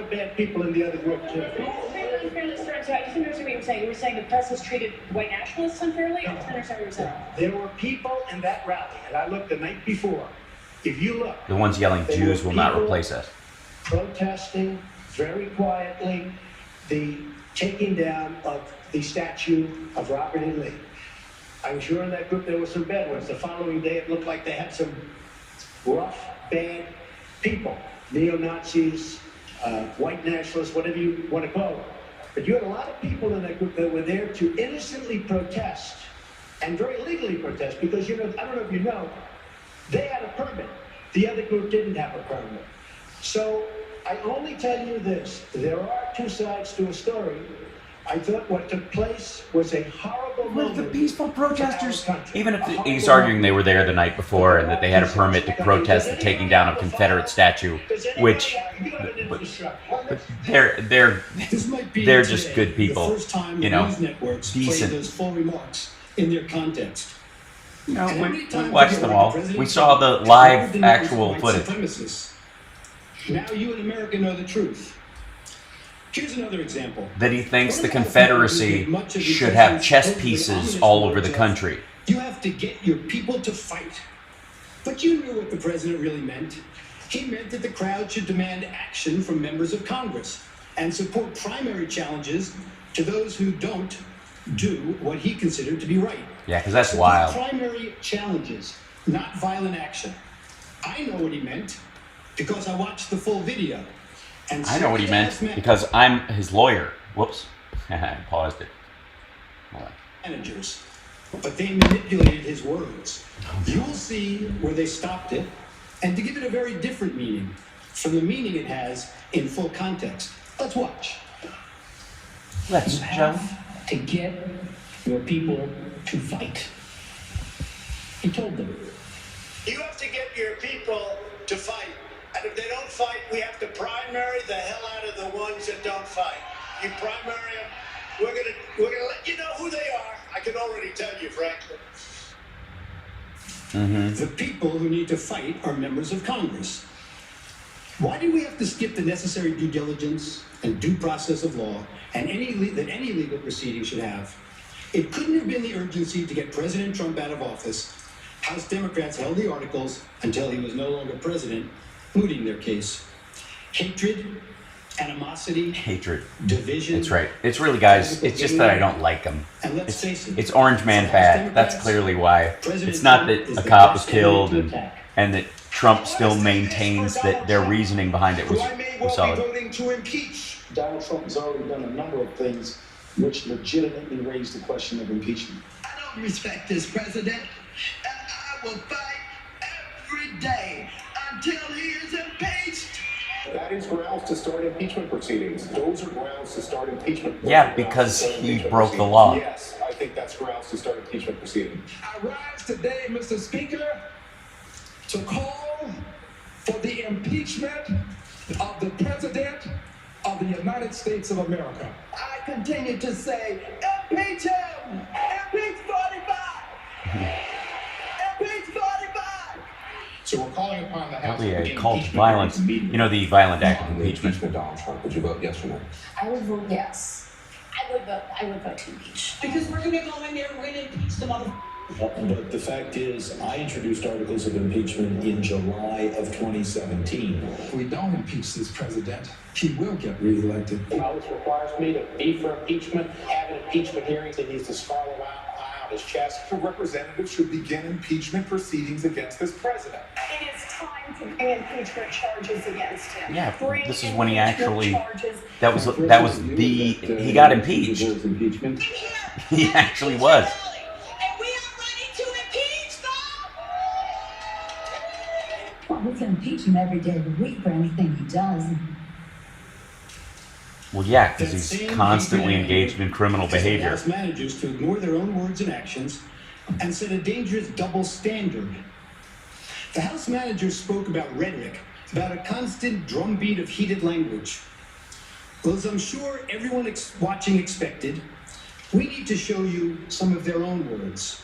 of bad people in the other group too. Unfairly, sorry, I just understand what you're saying. You were saying the press has treated white nationalists unfairly? I just understand what you're saying. There were people in that rally, and I looked the night before. If you look, The ones yelling, there Jews were will not people replace us. protesting very quietly the taking down of the statue of Robert E. Lee. I'm sure in that group there were some bad ones. The following day it looked like they had some rough, bad people, neo-Nazis, white nationalists, whatever you want to call them. But you had a lot of people in that group that were there to innocently protest and very legally protest because, I don't know if you know, they had a permit. The other group didn't have a permit. So I only tell you this, there are two sides to a story. I thought what took place was a horrible moment. The peaceful protesters, for our country. even if A horrible he's arguing moment. they were there the night before and that they had a permit to protest the taking down of Confederate statue, which they're This might be they're just today good people, The first time the you know, news networks played decent. those full remarks in their context. You know, And how many we times watched have them you all. heard President We saw the Trump live describe the news actual white footage. supremacists? Now you in America know the truth. Here's another example. That he thinks the Confederacy should have chess pieces all over the country. You have to get your people to fight. But you knew what the president really meant. He meant that the crowd should demand action from members of Congress and support primary challenges to those who don't do what he considered to be right. Yeah, because that's Support wild. Primary challenges, not violent action. I know what he meant because I watched the full video. And I know what he meant because I'm his lawyer. Whoops. I paused it. Managers, but they manipulated his words. You'll see where they stopped it, and to give it a very different meaning from the meaning it has in full context. Let's watch. Let's, you have to get your people to fight. He told them. You have to get your people to fight. And if they don't fight, we have to primary the hell out of the ones that don't fight. You primary them, we're gonna let you know who they are. I can already tell you, frankly. The people who need to fight are members of Congress. Why do we have to skip the necessary due diligence and due process of law and any legal proceeding should have? It couldn't have been the urgency to get President Trump out of office. House Democrats held the articles until he was no longer president, mooting their case. Hatred, animosity, division. That's right. It's really, guys, it's just that I don't like him. It's Orange Man bad. That's clearly why. It's not that a cop was killed and that Trump still maintains that their reasoning behind it was solid. Voting to impeach. Donald Trump has already done a number of things which legitimately raise the question of impeachment. I don't respect this president, and I will fight every day until he is impeached. That is grounds to start impeachment proceedings. Those are grounds to start impeachment proceedings. Yeah, because he broke the law. Yes, I think that's grounds to start impeachment proceedings. I rise today, Mr. Speaker, to call for the impeachment of the President of the United States of America. I continue to say, impeach him! Impeach 45! Impeach 45! So we're calling upon the House Probably a call to violence. You know, the violent act of impeachment. Donald Trump. Would you vote yes or no? I would vote yes. I would vote to impeach. Because we're gonna go in there, we're gonna impeach the mother. But the fact is, I introduced articles of impeachment in July of 2017. If we don't impeach this president, he will get reelected. This requires me to be for impeachment, have an impeachment hearings. It needs to swallow out his chest. The representatives should begin impeachment proceedings against this president. It is time to bring impeachment charges against him. Yeah, this is when he actually, that was the, he got impeached. He actually was. Well, we can impeach him every day of the week for anything he does. Well, yeah, because he's constantly engaged in criminal behavior. House managers to ignore their own words and actions and set a dangerous double standard. The House managers spoke about rhetoric, about a constant drumbeat of heated language. Well, as I'm sure everyone watching expected, we need to show you some of their own words.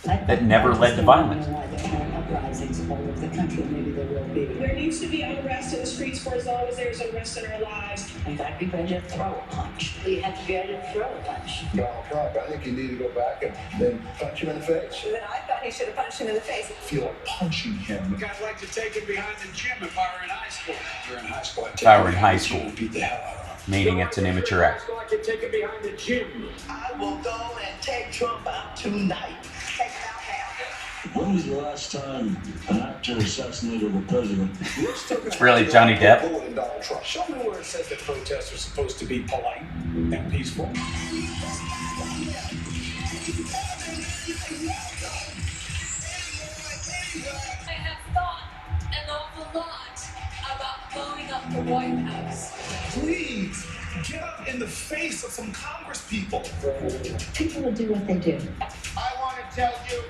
That never led to violence. Uprisings all over the country, maybe there will be. There needs to be unrest in the streets for as long as there's unrest in our lives. In fact, be ready to throw a punch. We have to be ready to throw a punch. Donald Trump, I think you need to go back and then punch him in the face. Then I thought he should have punched him in the face. I feel like punching him. Guys like to take him behind the gym if I were in high school. You're in high school. If I were in high school, Beat the hell out of him. meaning it's an immature act. I like to take him behind the gym. I will go and take Trump out tonight. Take him out now. When was the last time an actor assassinated a president? It's really Johnny Depp. Donald Trump. Show me where it says that protests are supposed to be polite and peaceful. I have thought an awful lot about blowing up the White House. Please, get up in the face of some Congress people. People will do what they do. I want to tell you,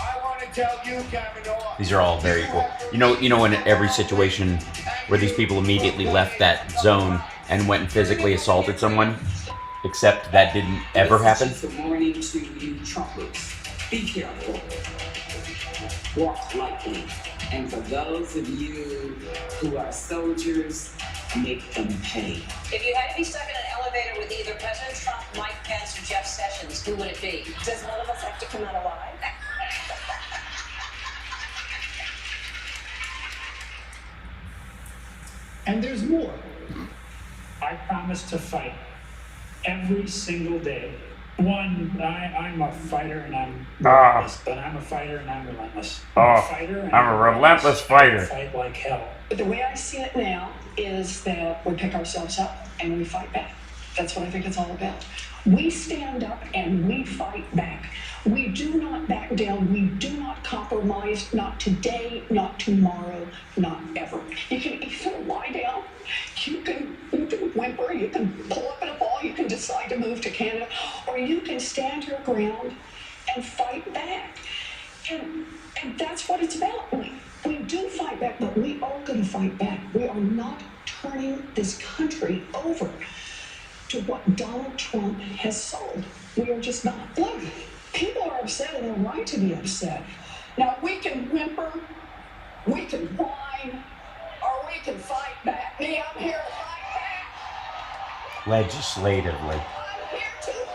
I want to tell you, Kavanaugh. These are all very cool. You know, in every situation where these people immediately left that zone and went and physically assaulted someone, except that didn't ever happen. It's a warning to you trumpers. Be careful. Walk lightly. And for those of you who are soldiers, make them pay. If you had to be stuck in an elevator with either President Trump, Mike Pence, or Jeff Sessions, who would it be? Does one of us have to come out alive? And there's more. I promise to fight every single day. I'm a fighter and I'm relentless, but I'm a fighter and I'm relentless. I'm a fighter and I'm a relentless fighter. Fight like hell. But the way I see it now is that we pick ourselves up and we fight back. That's what I think it's all about. We stand up and we fight back. We do not back down. We do not compromise. Not today, not tomorrow, not ever. You can either lie down, you can whimper, you can pull up in a ball, you can decide to move to Canada, or you can stand your ground and fight back. And that's what it's about. We do fight back, but we are going to fight back. We are not turning this country over to what Donald Trump has sold. We are just not. Look, people are upset and they're right to be upset. Now, we can whimper, we can whine, or we can fight back. Me, I'm here to fight back. Legislatively.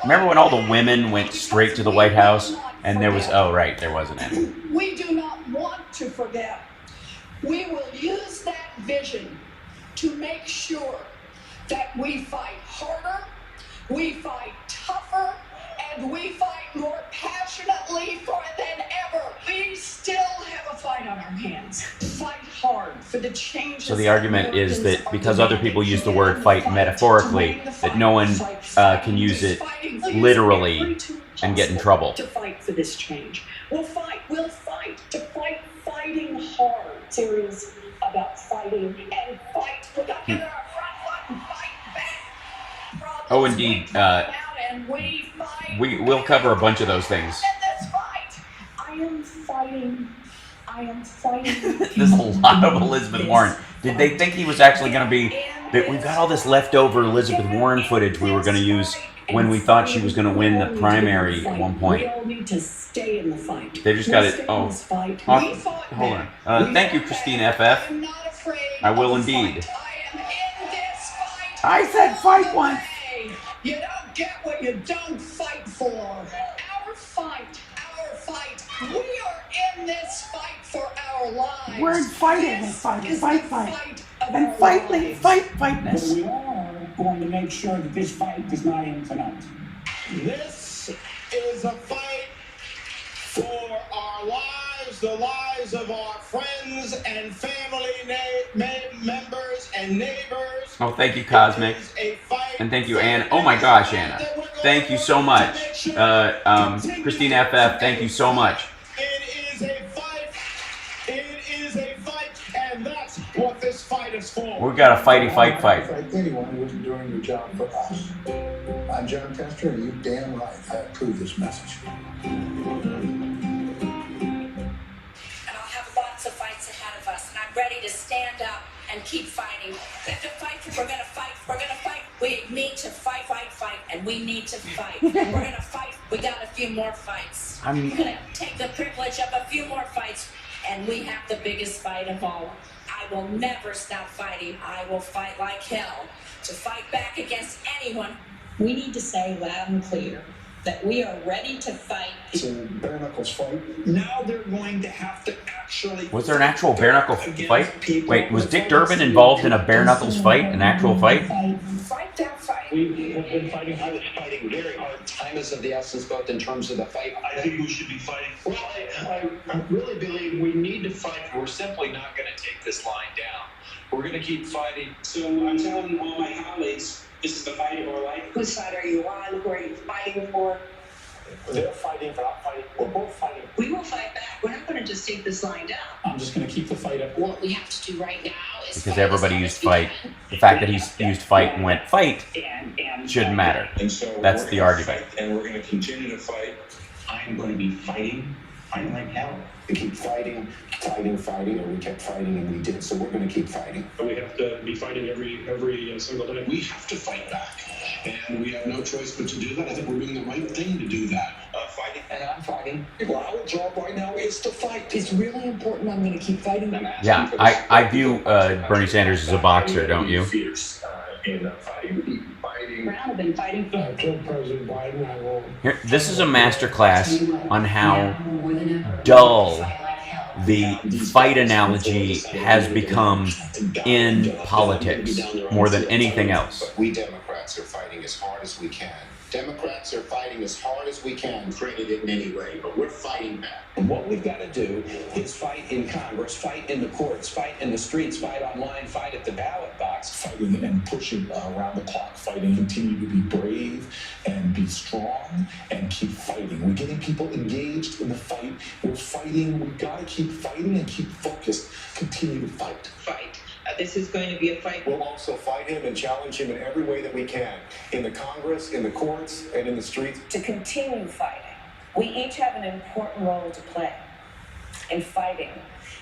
Remember when all the women went straight to the White House and there was, oh right, there wasn't any. We do not want to forget. We will use that vision to make sure that we fight harder, we fight tougher, and we fight more passionately for it than ever. We still have a fight on our hands. Fight hard for the changes. So the argument is that because other people use the word fight metaphorically, that no one can use it literally and get in trouble. To fight for this change. We'll fight to fight fighting hard. Serious about fighting and fight. We got to get our front foot and fight back. Oh, indeed. We'll cover a bunch of those things. I am fighting. There's a lot of Elizabeth Warren. Did they think he was actually going to be... that we've got all this leftover Elizabeth Warren footage we were going to use when we thought she was going to win the primary at one point. We all need to stay in the fight. They just got it... Oh, hold on. Thank you, Christine FF. I will indeed. I said fight once. You don't get what you don't fight for. Our fight. We are in this fight for our lives. We're fighting and fighting, fight. And fightness. But we are going to make sure that this fight is not infinite. This is a fight for our lives, the lives of our friends and family members and neighbors. Oh, thank you, Cosmic. And thank you, Anna. Oh my gosh, Anna. Thank you so much. Christine FF, thank you so much. It is a fight, and that's what this fight is for. We've got a fight. Fight anyone who isn't doing your job for us. I'm John Tester, and you're damn right. I approve this message. Of fights ahead of us, and I'm ready to stand up and keep fighting. We have to fight. We're gonna fight. We need to fight, and we need to fight. We're gonna fight. We got a few more fights. We're gonna take the privilege of a few more fights, and we have the biggest fight of all. I will never stop fighting. I will fight like hell to fight back against anyone. We need to say loud and clear that we are ready to fight. It's a bare knuckles fight. Now they're going to have to actually... Was there an actual bare knuckle fight? Wait, was Dick Durbin involved in a bare knuckles fight? An actual fight? Fight that fight. We have been fighting. I was fighting very hard. Time is of the essence, both in terms of the fight. I think we should be fighting. Well, I really believe we need to fight. We're simply not going to take this line down. We're going to keep fighting. So I'm telling all my colleagues, this is the fight of our life. Whose side are you on? Who are you fighting for? They're fighting, but I'm fighting. We're both fighting. We will fight back. We're not going to just take this line down. I'm just going to keep the fight up. What we have to do right now is Because everybody used fight. The fact that he's used fight and went fight shouldn't matter. And so That's the argument. And we're going to continue to fight. I'm going to be fighting like hell. We keep fighting, and we kept fighting, and we did. So we're going to keep fighting. We have to be fighting every single day. We have to fight back, and we have no choice but to do that. I think we're doing the right thing to do that. Fighting and I'm fighting. Well, our job right now is to fight. It's really important. I'm going to keep fighting. Yeah, I view Bernie Sanders as a boxer, don't you? Fierce in fighting. Brown have been fighting. Kill President Biden. I will. Here, this is a masterclass on how dull the fight analogy has become in politics more than anything else. We Democrats are fighting as hard as we can. Democrats are fighting as hard as we can, created it in any way, but we're fighting back. And what we've got to do is fight in Congress, fight in the courts, fight in the streets, fight online, fight at the ballot box. Fighting and pushing around the clock, fighting, continue to be brave and be strong and keep fighting. We're getting people engaged in the fight. We're fighting. We've got to keep fighting and keep focused. Continue to fight. Fight. This is going to be a fight. We'll also fight him and challenge him in every way that we can, in the Congress, in the courts, and in the streets. To continue fighting, we each have an important role to play in fighting.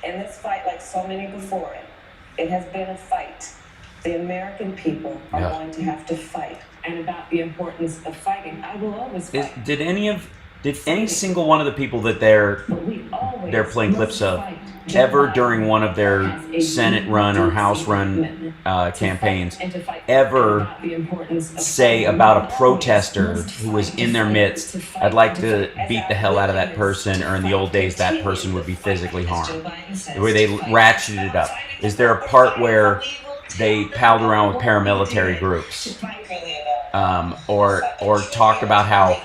In this fight, like so many before it, it has been a fight. The American people are going to have to fight. And about the importance of fighting, I will always fight. Did any single one of the people that they're playing clips of ever during one of their Senate run or House run campaigns ever say about a protester who was in their midst, I'd like to beat the hell out of that person, or in the old days that person would be physically harmed? Where they ratcheted it up. Is there a part where they palled around with paramilitary groups? Or talked about how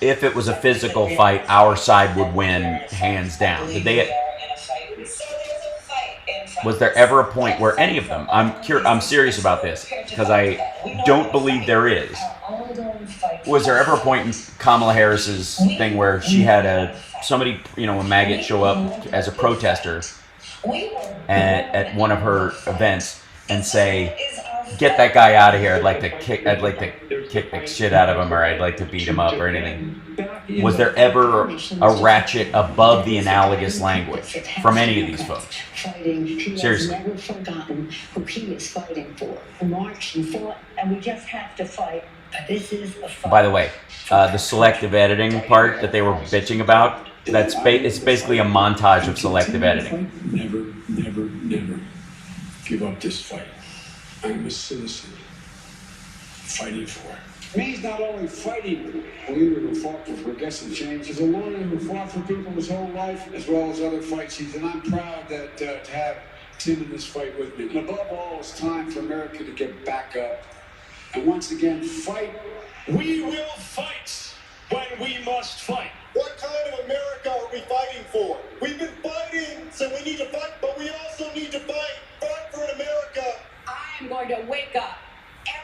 if it was a physical fight, our side would win hands down? Did they? Was there ever a point where any of them? I'm serious about this because I don't believe there is. Was there ever a point in Kamala Harris's thing where she had somebody, a maggot show up as a protester at one of her events and say, "Get that guy out of here! I'd like to kick the shit out of him, or I'd like to beat him up, or anything." Was there ever a ratchet above the analogous language from any of these folks? Seriously. Never forgotten who he is fighting for. Marched and fought, and we just have to fight. This is a fight. By the way, the selective editing part that they were bitching about, it's basically a montage of selective editing. Never, never, never give up this fight. I'm a citizen fighting for it. Means not only fighting a leader who fought for progressive change, he's a lawyer who fought for people his whole life, as well as other fights. And I'm proud that to have Tim in this fight with me. And above all, it's time for America to get back up and once again fight. We will fight when we must fight. What kind of America are we fighting for? We've been fighting, so we need to fight, but we also need to fight. Fight for an America. I am going to wake up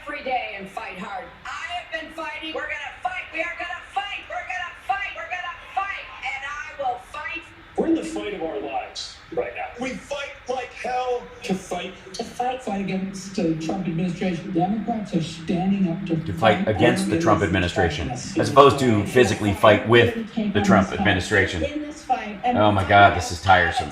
every day and fight hard. I have been fighting. We're going to fight. We are going to fight. We're going to fight. We're going to fight. And I will fight. We're in the fight of our lives right now. We fight like hell to fight. Fight against the Trump administration. Democrats are standing up to fight against the Trump administration, as opposed to physically fight with the Trump administration. Oh my God, this is tiresome.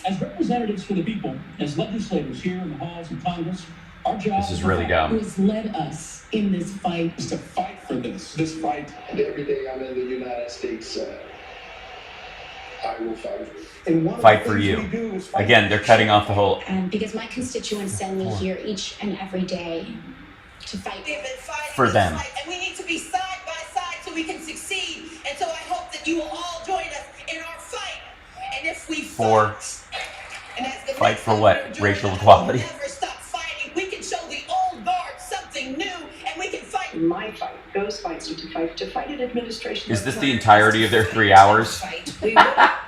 As representatives for the people, as legislators here in the halls of Congress, our job This is really dumb. Who has led us in this fight is to fight for this fight. And every day I'm in the United States, I will fight. And Fight for you. Again, they're cutting off the whole. Because my constituents send me here each and every day to fight For them. And we need to be side by side so we can succeed. And so I hope that you will all join us in our fight. And if we Fight for what? Racial equality? never stop fighting, we can show the old guard something new, and we can fight. My fight, those fights are to fight an administration. Is this the entirety of their 3 hours? We will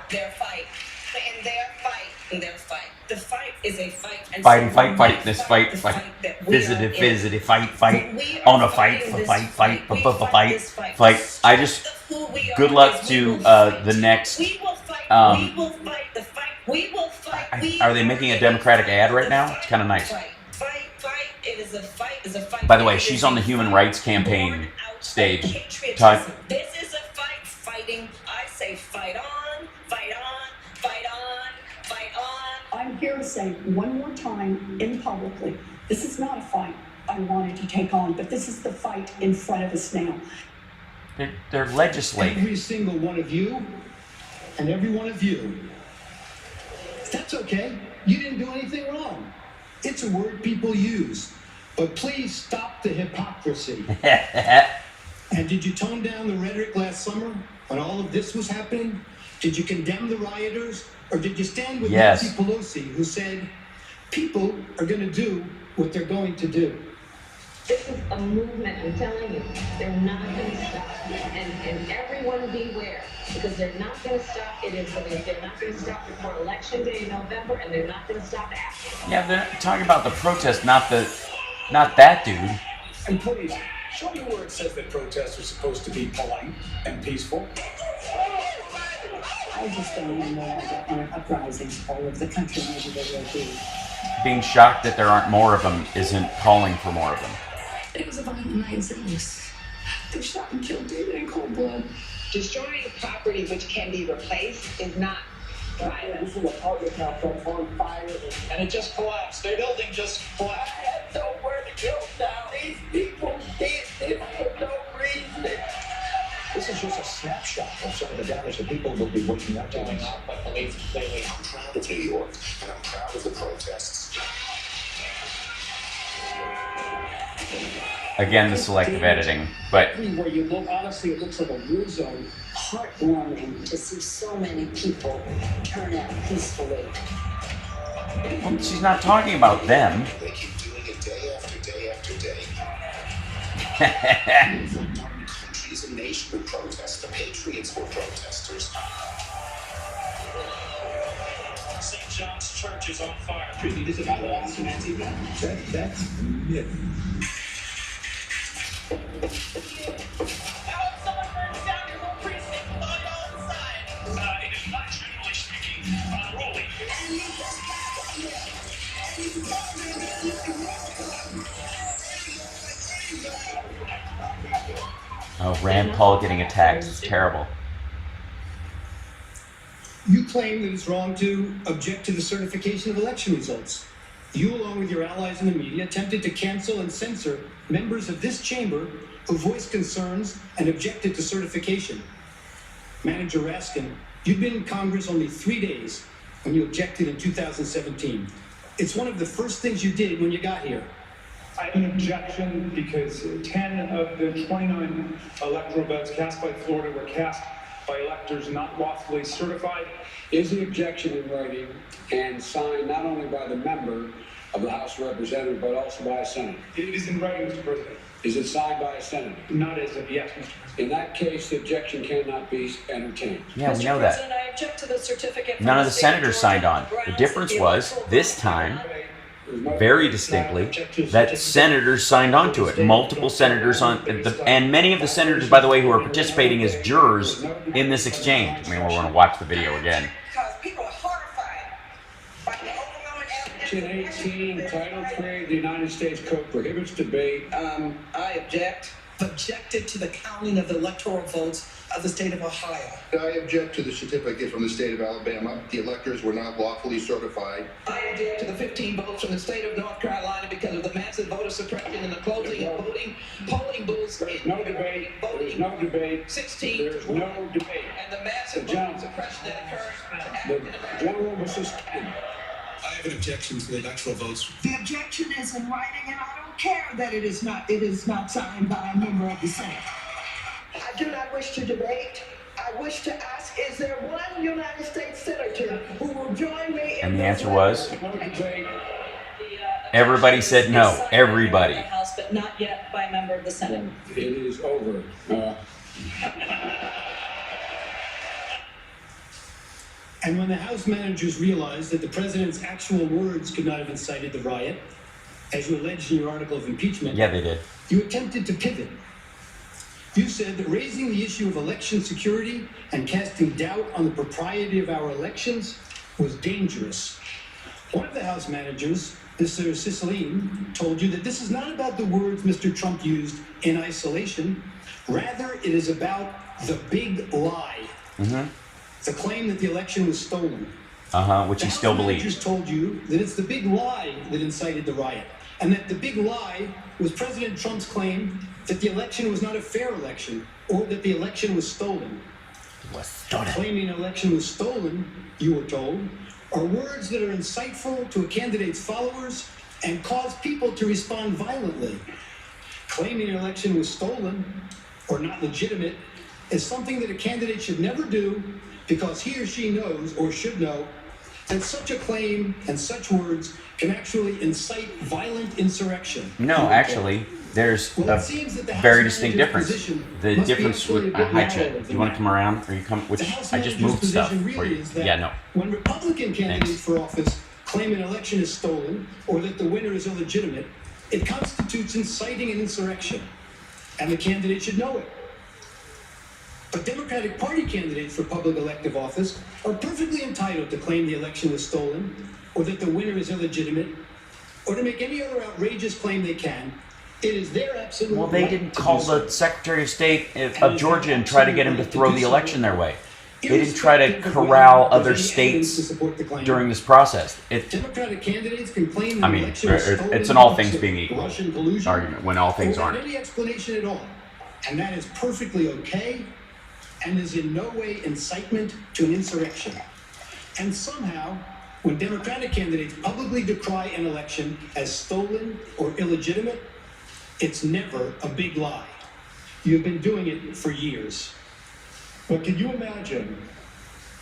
their fight, and their fight, and their fight. The fight is a fight. And Fight, so fight. Visited, fight. On a fight. I just. Good luck to the next. We will fight the fight. We will fight. Are they making a Democratic ad right now? It's kind of nice. Fight. It is a fight. By the way, she's on the Human Rights Campaign stage. This is a fight. Fighting. I say fight on, fight on, fight on, fight on. I'm here to say one more time in publicly, this is not a fight I wanted to take on, but this is the fight in front of us now. They're legislating. Every single one of you and every one of you. That's okay. You didn't do anything wrong. It's a word people use. But please stop the hypocrisy. And did you tone down the rhetoric last summer when all of this was happening? Did you condemn the rioters? Or did you stand with Nancy Pelosi, who said, people are going to do what they're going to do? This is a movement, I'm telling you. They're not going to stop. And everyone beware, because they're not going to stop. They're not going to stop before Election Day in November, and they're not going to stop after. Yeah, they're talking about the protest, not that dude. And please, show me where it says that protests are supposed to be polite and peaceful. I just don't even know that there aren't uprisings all over the country. Maybe there will be. Being shocked that there aren't more of them isn't calling for more of them. It was a violent night in St. Louis. They shot and killed David in cold blood. Destroying property which can be replaced is not violence. This is an apartment complex on fire, and it just collapsed. Their building just collapsed. I had nowhere to go now. These people did it for no reason. This is just a snapshot of some of the damage that people will be waking up to. But believe clearly, I'm proud of New York, and I'm proud of the protests. Again, the selective editing, but Everywhere you look, honestly, it looks like a war zone. Heartwarming to see so many people turn out peacefully. well, she's not talking about them. They keep doing it day after day after day. Countries and nations would protest. The patriots were protesters. St. John's Church is on fire. This is about the last incitement. That's it. It is not generally speaking unruly. Oh, Rand Paul getting attacked. It's terrible. You claim that it's wrong to object to the certification of election results. You, along with your allies in the media, attempted to cancel and censor members of this chamber who voiced concerns and objected to certification. Manager Raskin, you've been in Congress only 3 days when you objected in 2017. It's one of the first things you did when you got here. I have an objection because 10 of the 29 electoral votes cast by Florida were cast by electors not lawfully certified. Is the objection in writing and signed not only by the member of the House of Representatives, but also by a senator? It is in writing, Mr. President. Is it signed by a senator? Not as of yet, Mr. President. In that case, the objection cannot be entertained. Yeah, we know that. I object to the certificate. None of the senators signed on. The difference was, this time, very distinctly, that senators signed on to it. Multiple senators and many of the senators, by the way, who are participating as jurors in this exchange. I mean, we're going to watch the video again. Because people are horrified by the overwhelming evidence. Section 18, Title 3 of the United States Code prohibits debate. I object. Objected to the counting of the electoral votes of the state of Ohio. I object to the certificate from the state of Alabama. The electors were not lawfully certified. I object to the 15 votes from the state of North Carolina because of the massive voter suppression and the closing of polling booths. There's no debate. There's no debate. 16. There's no debate. And the massive voter suppression that occurred. The general was suspended. I have an objection to the electoral votes. The objection is in writing, and I don't care that it is not signed by a member of the Senate. I do not wish to debate. I wish to ask, is there one United States senator who will join me in And the answer was, No debate. everybody said no. Everybody. House, but not yet by a member of the Senate. It is over. And when the House managers realized that the president's actual words could not have incited the riot, as you alleged in your article of impeachment, Yeah, they did. you attempted to pivot. You said that raising the issue of election security and casting doubt on the propriety of our elections was dangerous. One of the House managers, Mr. Cicilline, told you that this is not about the words Mr. Trump used in isolation. Rather, it is about the big lie. Mm-hmm. The claim that the election was stolen. Which he still believes. The House managers told you that it's the big lie that incited the riot, and that the big lie was President Trump's claim that the election was not a fair election, or that the election was stolen. Claiming an election was stolen, you were told, are words that are insightful to a candidate's followers and cause people to respond violently. Claiming an election was stolen or not legitimate is something that a candidate should never do, because he or she knows, or should know, that such a claim and such words can actually incite violent insurrection. No, actually, there's a very distinct difference. The difference with hi Chet, you want to come around, or you come? Which I just moved stuff for you. Yeah, no. When Republican candidates for office claim an election is stolen or that the winner is illegitimate, it constitutes inciting an insurrection, and the candidate should know it. But Democratic Party candidates for public elective office are perfectly entitled to claim the election was stolen, or that the winner is illegitimate, or to make any other outrageous claim they can. It is their absolute Well, they right didn't to call do so. the Secretary of State of Georgia and try to get him to throw the election their way. They didn't try to corral other states during this process. Democratic candidates can claim I the mean, election was stolen it's an all because things of being equal Russian collusion argument when all things or aren't. any explanation at all, and that is perfectly okay, and is in no way incitement to an insurrection. And somehow, when Democratic candidates publicly decry an election as stolen or illegitimate, it's never a big lie. You've been doing it for years. But can you imagine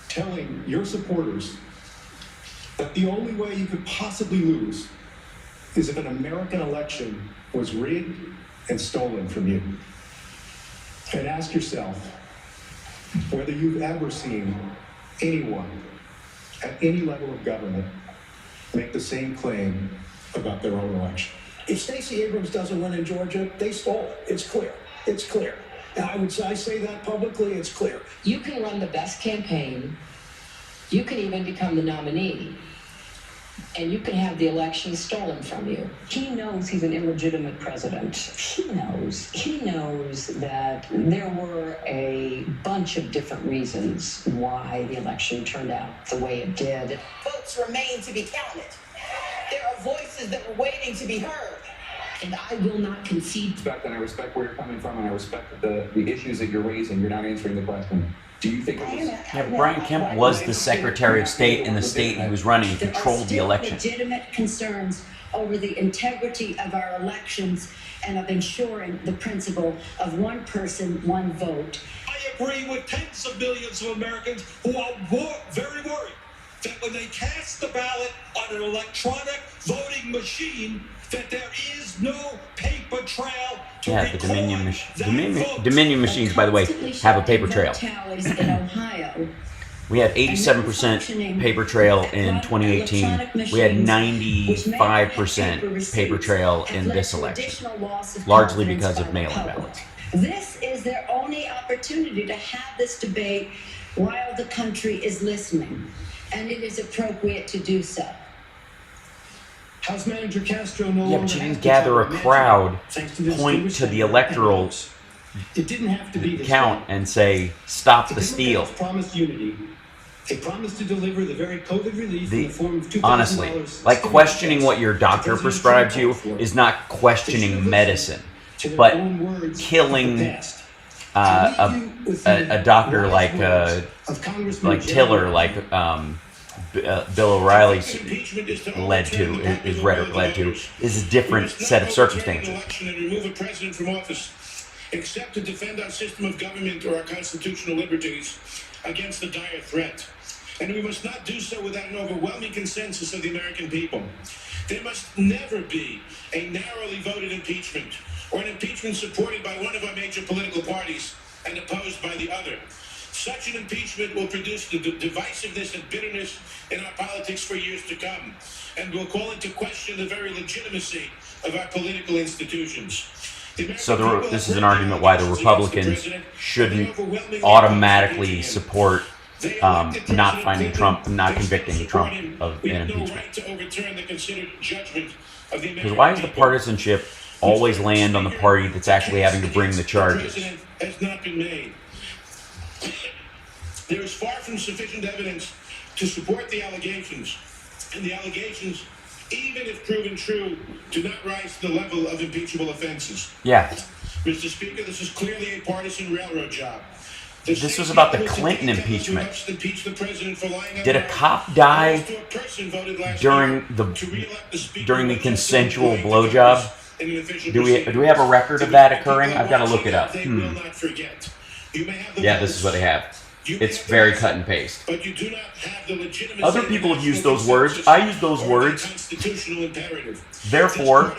telling your supporters that the only way you could possibly lose is if an American election was rigged and stolen from you? And ask yourself whether you've ever seen anyone at any level of government make the same claim about their own election. If Stacey Abrams doesn't win in Georgia, they stole it. It's clear. It's clear. And I say that publicly, it's clear. You can run the best campaign, you can even become the nominee, and you can have the election stolen from you. He knows he's an illegitimate president. He knows that there were a bunch of different reasons why the election turned out the way it did. Votes remain to be counted. There are voices that are waiting to be heard. And I will not concede. And I respect where you're coming from, and I respect the issues that you're raising. You're not answering the question. Do you think it was... Yeah, Brian Kemp was the Secretary of State in the state he was running. He controlled the election. Legitimate concerns over the integrity of our elections and of ensuring the principle of one person, one vote. I agree with tens of millions of Americans who are very worried that when they cast the ballot on an electronic voting machine, that there is no paper trail to Yeah, the Dominion machines, by the way, have a paper trail. Tallies in Ohio. We had 87% paper trail in 2018. We had 95% paper trail in this election, largely because of mail-in ballots. This is their only opportunity to have this debate while the country is listening, and it is appropriate to do so. House Manager Castro no Yeah, longer but you has didn't to gather a imagine, crowd, thanks to this point to the distinguished electoral it didn't have to be this count way. and say, stop the steal. Democrats promised unity. They promised to deliver the very COVID relief in the form of $2,000. Honestly, like questioning what your doctor prescribes you is not questioning medicine, but killing a doctor like Tiller, like Bill O'Reilly's led to, his rhetoric led to, is a different set of circumstances. Election and remove a president from office, except to defend our system of government or our constitutional liberties against a dire threat. And we must not do so without an overwhelming consensus of the American people. There must never be a narrowly voted impeachment, or an impeachment supported by one of our major political parties and opposed by the other. Such an impeachment will produce the divisiveness and bitterness in our politics for years to come, and will call into question the very legitimacy of our political institutions. So this is an argument why the Republicans shouldn't automatically support not finding Trump, not convicting Trump of an impeachment. Because why does the partisanship always land on the party that's actually having to bring the charges? Has not been made. There is far from sufficient evidence to support the allegations, and the allegations even if proven true, do not rise to the level of impeachable offenses. Yeah. Mr. Speaker, this is clearly a partisan railroad job. This was about the Clinton impeachment. Did a cop die during the consensual blowjob? Do we have a record of that occurring? I've got to look it up. Yeah, this is what they have. It's very cut and paste. Other people have used those words. I use those words. Therefore,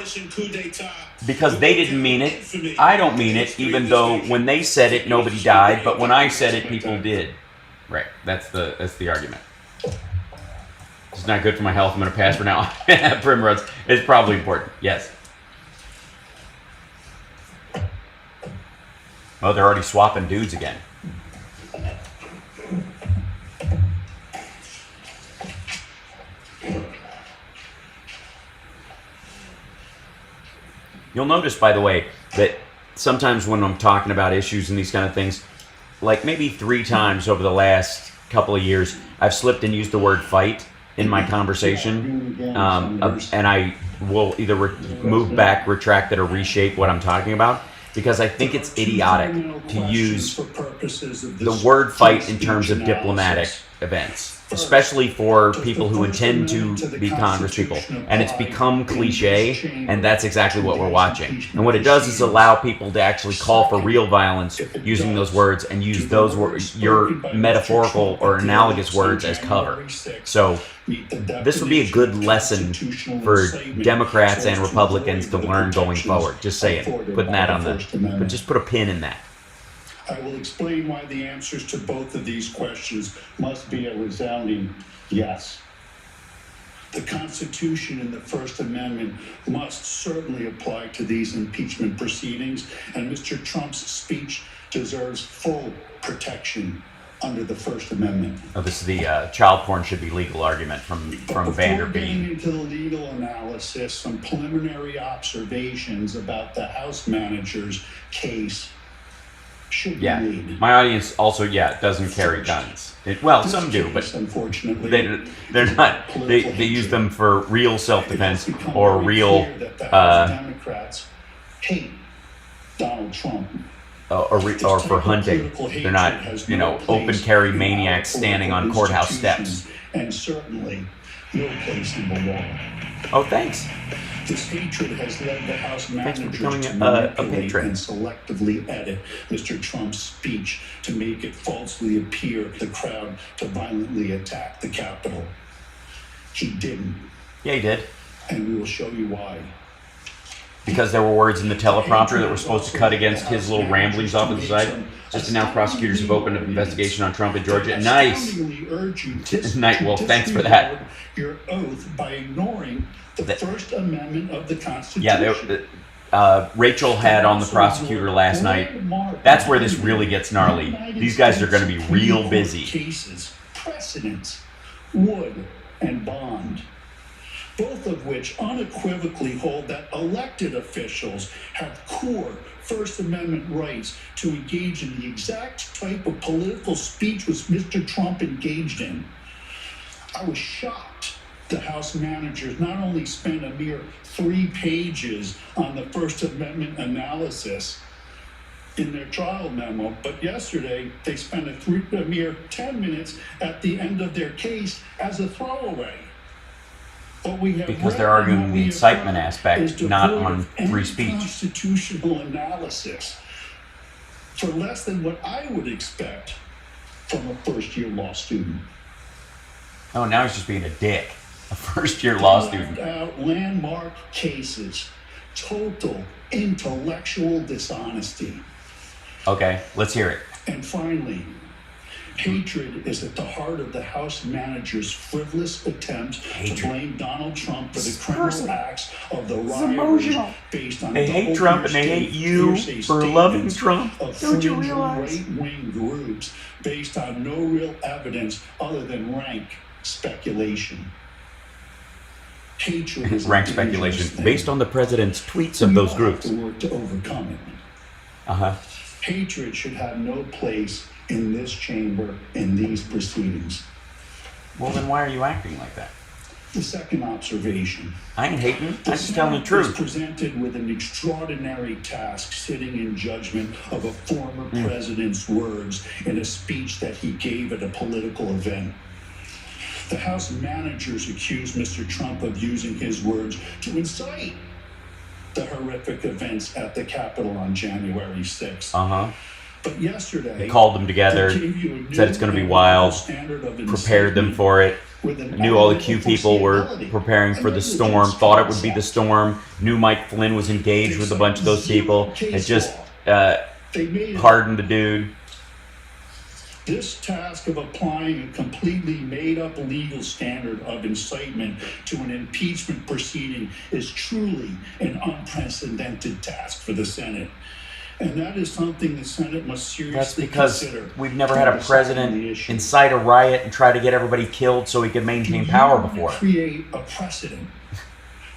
because they didn't mean it, I don't mean it, even though when they said it, nobody died, but when I said it, people did. Right. That's the argument. It's not good for my health. I'm going to pass for now. Primrose. It's probably important. Yes. Oh, they're already swapping dudes again. You'll notice, by the way, that sometimes when I'm talking about issues and these kind of things, like maybe 3 times over the last couple of years, I've slipped and used the word fight in my conversation, and I will either move back, retract it, or reshape what I'm talking about, because I think it's idiotic to use the word fight in terms of diplomatic events, especially for people who intend to be Congress people. And it's become cliche, and that's exactly what we're watching. And what it does is allow people to actually call for real violence using those words and use those words, your metaphorical or analogous words, as cover. So this would be a good lesson for Democrats and Republicans to learn going forward. Just saying, putting that on but just put a pin in that. I will explain why the answers to both of these questions must be a resounding yes. The Constitution and the First Amendment must certainly apply to these impeachment proceedings, and Mr. Trump's speech deserves full protection under the First Amendment. Oh, this is the child porn should be legal argument from Vanderbeek. Getting into the legal analysis, some preliminary observations about the House manager's case should be made. My audience also, doesn't carry guns. Some do, but unfortunately, they're not. They use them for real self-defense or real. Democrats hate Donald Trump. Or for hunting. They're not, open carry maniacs standing on courthouse steps. And certainly no place in the law. Oh, thanks. This hatred has led the House Thanks managers for becoming to a manipulate patron. and selectively edit Mr. Trump's speech to make it falsely appear the crowd to violently attack the Capitol. He didn't. Yeah, he did. And we will show you why. Because there were words in the teleprompter that were supposed to cut against his little ramblings off to the side. Just announced prosecutors have opened an investigation on Trump in Georgia. Nice. Well, thanks for that. Your oath by ignoring the First Amendment of the Constitution. Yeah, Rachel had on the prosecutor last night. That's where this really gets gnarly. These guys are going to be real busy. Cases, precedents, Wood and Bond, both of which unequivocally hold that elected officials have core First Amendment rights to engage in the exact type of political speech which Mr. Trump engaged in. I was shocked the House managers not only spent a mere 3 pages on the First Amendment analysis in their trial memo, but yesterday they spent a mere 10 minutes at the end of their case as a throwaway. Because they're arguing the incitement aspect, not on free speech. Constitutional analysis for less than what I would expect from a first-year law student. Oh, now he's just being a dick. A first-year law student. Landmark cases, total intellectual dishonesty. Okay, let's hear it. And finally, hatred is at the heart of the House manager's frivolous attempt to blame Donald Trump for the criminal acts of the rioters based on they hate Trump and they hate you for loving Trump. Don't you realize? Right-wing groups based on no real evidence other than rank speculation. Hatred is rank speculation based on the president's tweets of those groups. We have to work to overcome it. Hatred should have no place in this chamber in these proceedings. Well, then why are you acting like that? The second observation. I ain't hating. I'm The just telling the Senate is truth. presented with an extraordinary task, sitting in judgment of a former president's words in a speech that he gave at a political event. The House managers accused Mr. Trump of using his words to incite the horrific events at the Capitol on January 6th. But yesterday, They called them together, said it's going to be wild, prepared them for it. Knew all the Q people were preparing for the storm, thought it would be the storm, knew Mike Flynn was engaged with a bunch of those people, and just pardoned the dude. This task of applying a completely made-up legal standard of incitement to an impeachment proceeding is truly an unprecedented task for the Senate. And that is something the Senate must seriously consider. That's because we've never had a president incite a riot and try to get everybody killed so he could maintain power before. Create a precedent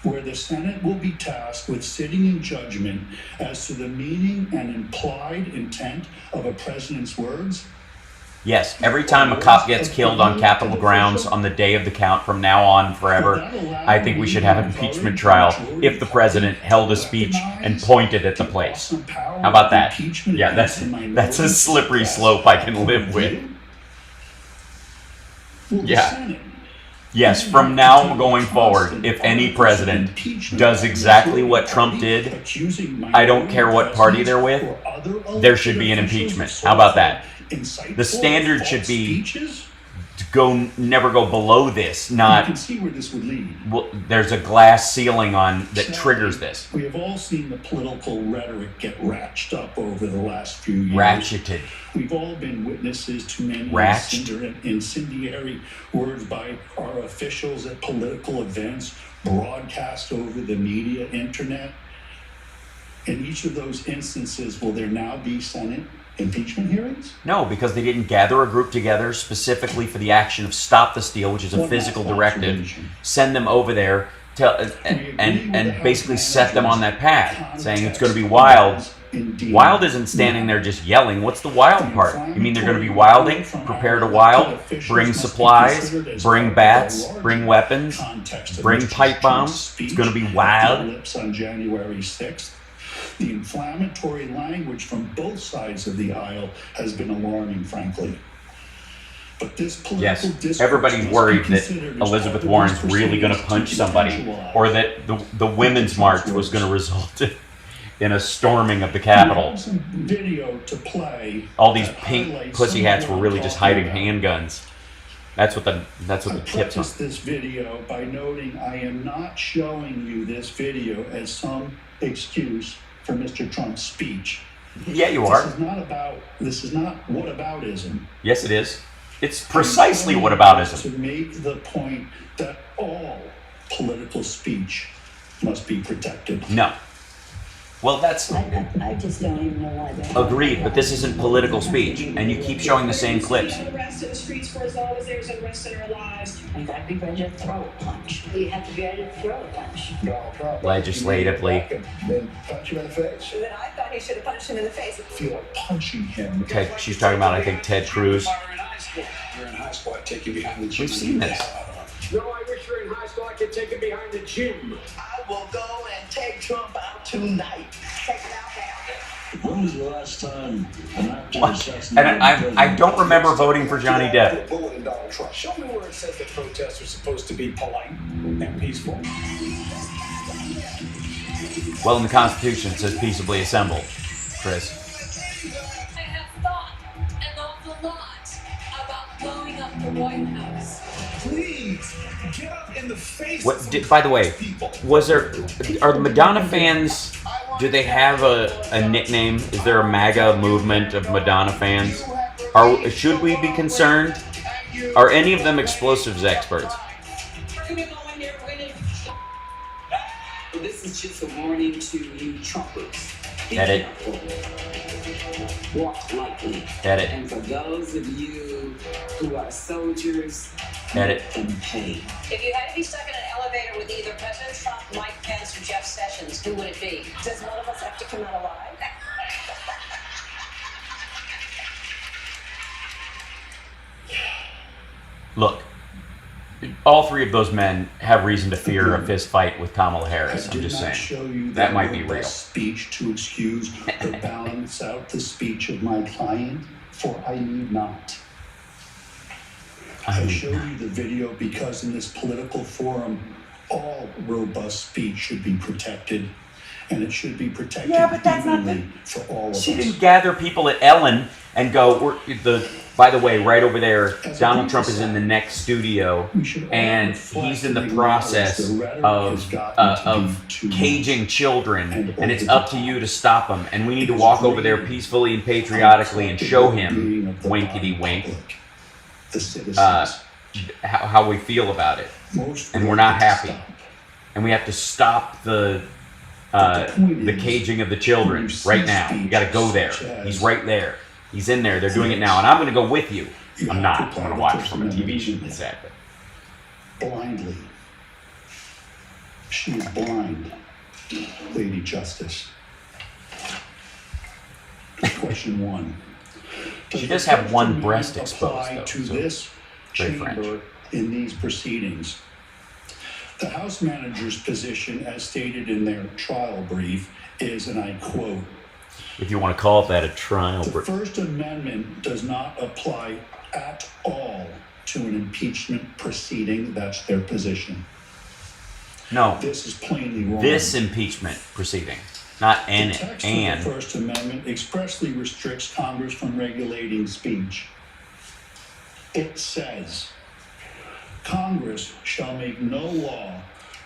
where the Senate will be tasked with sitting in judgment as to the meaning and implied intent of a president's words. Yes, every time a cop gets killed on Capitol grounds on the day of the count from now on forever, I think we should have an impeachment trial if the president held a speech and pointed at the place. How about that? Yeah, that's a slippery slope I can live with. Yeah. Yes, from now going forward, if any president does exactly what Trump did, I don't care what party they're with, there should be an impeachment. How about that? The standard should be to never go below this, not. You can see where this would lead. Well, there's a glass ceiling on that triggers this. We have all seen the political rhetoric get ratcheted up over the last few years. Ratcheted. We've all been witnesses to many incendiary words by our officials at political events, broadcast over the media, internet. In each of those instances, will there now be Senate impeachment hearings? No, because they didn't gather a group together specifically for the action of stop the steal, which is a physical directive, send them over there and basically set them on that path, saying it's going to be wild. Wild isn't standing there just yelling. What's the wild part? You mean they're going to be wilding? Prepare to wild? Bring supplies? Bring bats? Bring weapons? Bring pipe bombs? It's going to be wild? On January 6th. The inflammatory language from both sides of the aisle has been alarming, frankly. But this political discourse everybody's worried that Elizabeth Warren's really going to punch somebody, or that the Women's March was going to result in a storming of the Capitol. Video to play. All these pink pussy hats were really just hiding handguns. That's what the tips are. This video by noting I am not showing you this video as some excuse for Mr. Trump's speech. Yeah, you are. This is not whataboutism. Yes, it is. It's precisely whataboutism. To make the point that all political speech must be protected. No. Well, that's... I just don't even know why that... Agreed, but this isn't political speech, and you keep showing the same clips. Unrest in the streets for as long as there's unrest in our lives. You gotta be ready to throw a punch. You have to be ready to throw a punch. Legislatively. Then punch him in the face. And then I thought he should have punched him in the face. I feel like punching him. She's talking about, I think, Ted Cruz. You're in high school, I'd take you behind the gym. We've seen this. No, I wish you were in high school, I could take him behind the gym. I will go and take Trump out tonight. Take it out now. When was the last time an actor And I don't remember voting for Johnny Depp. Show me where it says that protests are supposed to be polite and peaceful. Well, in the Constitution, it says peaceably assemble, Chris. I have thought an awful lot about blowing up the White House. Please, get up in the face. By the way, are the Madonna fans, do they have a nickname? Is there a MAGA movement of Madonna fans? Should we be concerned? Are any of them explosives experts? This is just a warning to you Trumpers. Edit. Walk lightly. Edit. And for those of you who are soldiers, edit. And pay. If you had to be stuck in an elevator with either President Trump, Mike Pence, or Jeff Sessions, who would it be? Does one of us have to come out alive? Look, all three of those men have reason to fear a fist fight with Kamala Harris. I'm just saying. Show you that might be real. Speech to excuse or balance out the speech of my client, for I need not. I show you the video because in this political forum, all robust speech should be protected, and it should be protected evenly for all of us. She didn't gather people at Ellen and go, by the way, right over there, Donald Trump is in the next studio, and he's in the process of caging children, and it's up to you to stop him, and we need to walk over there peacefully and patriotically and show him, winkety wink, how we feel about it. And we're not happy. And we have to stop the caging of the children right now. You got to go there. He's right there. He's in there. They're doing it now. And I'm going to go with you. I'm not. I'm going to watch from a TV show. Exactly. Blindly. She is blind, Lady Justice. Question 1. She does have one breast exposed, though. To this chamber in these proceedings. The House manager's position, as stated in their trial brief, is, and I quote, if you want to call that a trial brief. The First Amendment does not apply at all to an impeachment proceeding. That's their position. No. This is plainly wrong. This impeachment proceeding, not an. The text of the First Amendment expressly restricts Congress from regulating speech. It says, Congress shall make no law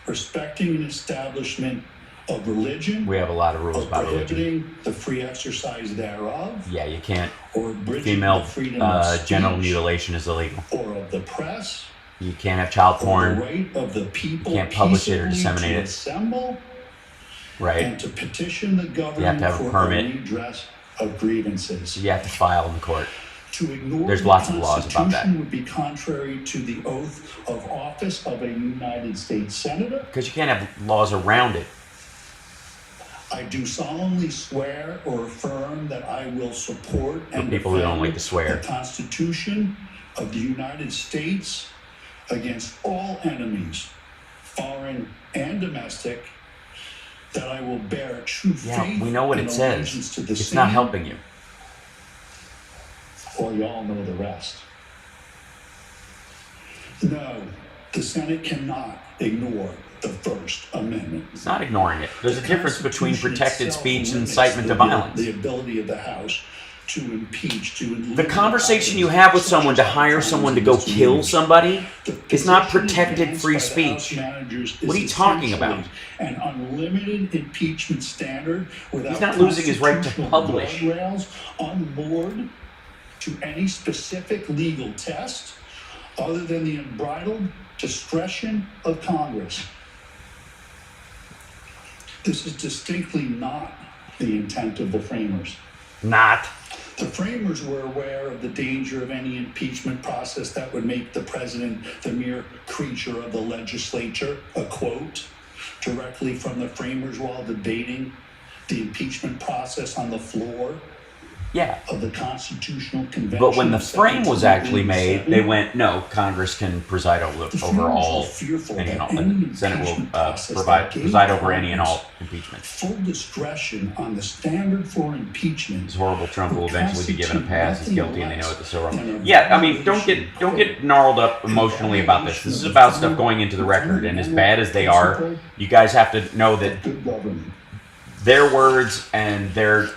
respecting an establishment of religion. We have a lot of rules about religion. The free exercise thereof. Yeah, you can't. Or female genital mutilation is illegal. Or of the press. You can't have child porn. The right of the people. You can't publish it or disseminate it. Assemble. Right. And to petition the government you have to have a permit. Redress of grievances. You have to file in the court. To ignore There's lots of laws about that. Would be contrary to the oath of office of a United States Senator. Because you can't have laws around it. I do solemnly swear or affirm that I will support and people who don't like to swear. The Constitution of the United States against all enemies, foreign and domestic, that I will bear true faith. We know what it says. It's not helping you. Well, you all know the rest. No, the Senate cannot ignore the First Amendment. It's not ignoring it. There's a difference between protected speech and incitement to violence. The ability of the House to impeach, the conversation you have with someone to hire someone to go kill somebody is not protected free speech. What are you talking about? An unlimited impeachment standard without he's not losing his right to publish. Unmoored to any specific legal test other than the unbridled discretion of Congress. This is distinctly not the intent of the framers. Not. The framers were aware of the danger of any impeachment process that would make the president the mere creature of the legislature, a quote, directly from the framers while debating the impeachment process on the floor of the Constitutional Convention. But when the frame was actually made, they went, no, Congress can preside over all, any and all. The Senate will preside over any and all impeachment. Full discretion on the standard for impeachment. It's horrible. Trump will eventually be given a pass. He's guilty, and they know it. So wrong. Yeah, I mean, don't get gnarled up emotionally about this. This is about stuff going into the record, and as bad as they are, you guys have to know that their words and their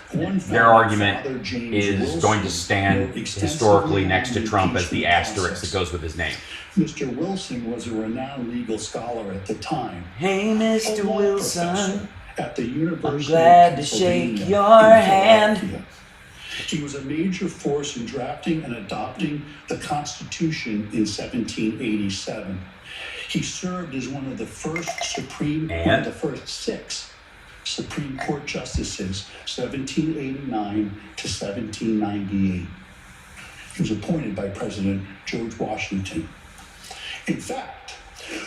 argument is going to stand historically next to Trump as the asterisk that goes with his name. Mr. Wilson was a renowned legal scholar at the time. Hey, Mr. Wilson, at the University I'm glad to shake your hand. He was a major force in drafting and adopting the Constitution in 1787. He served as one of the first six Supreme Court justices, 1789 to 1798. He was appointed by President George Washington. In fact,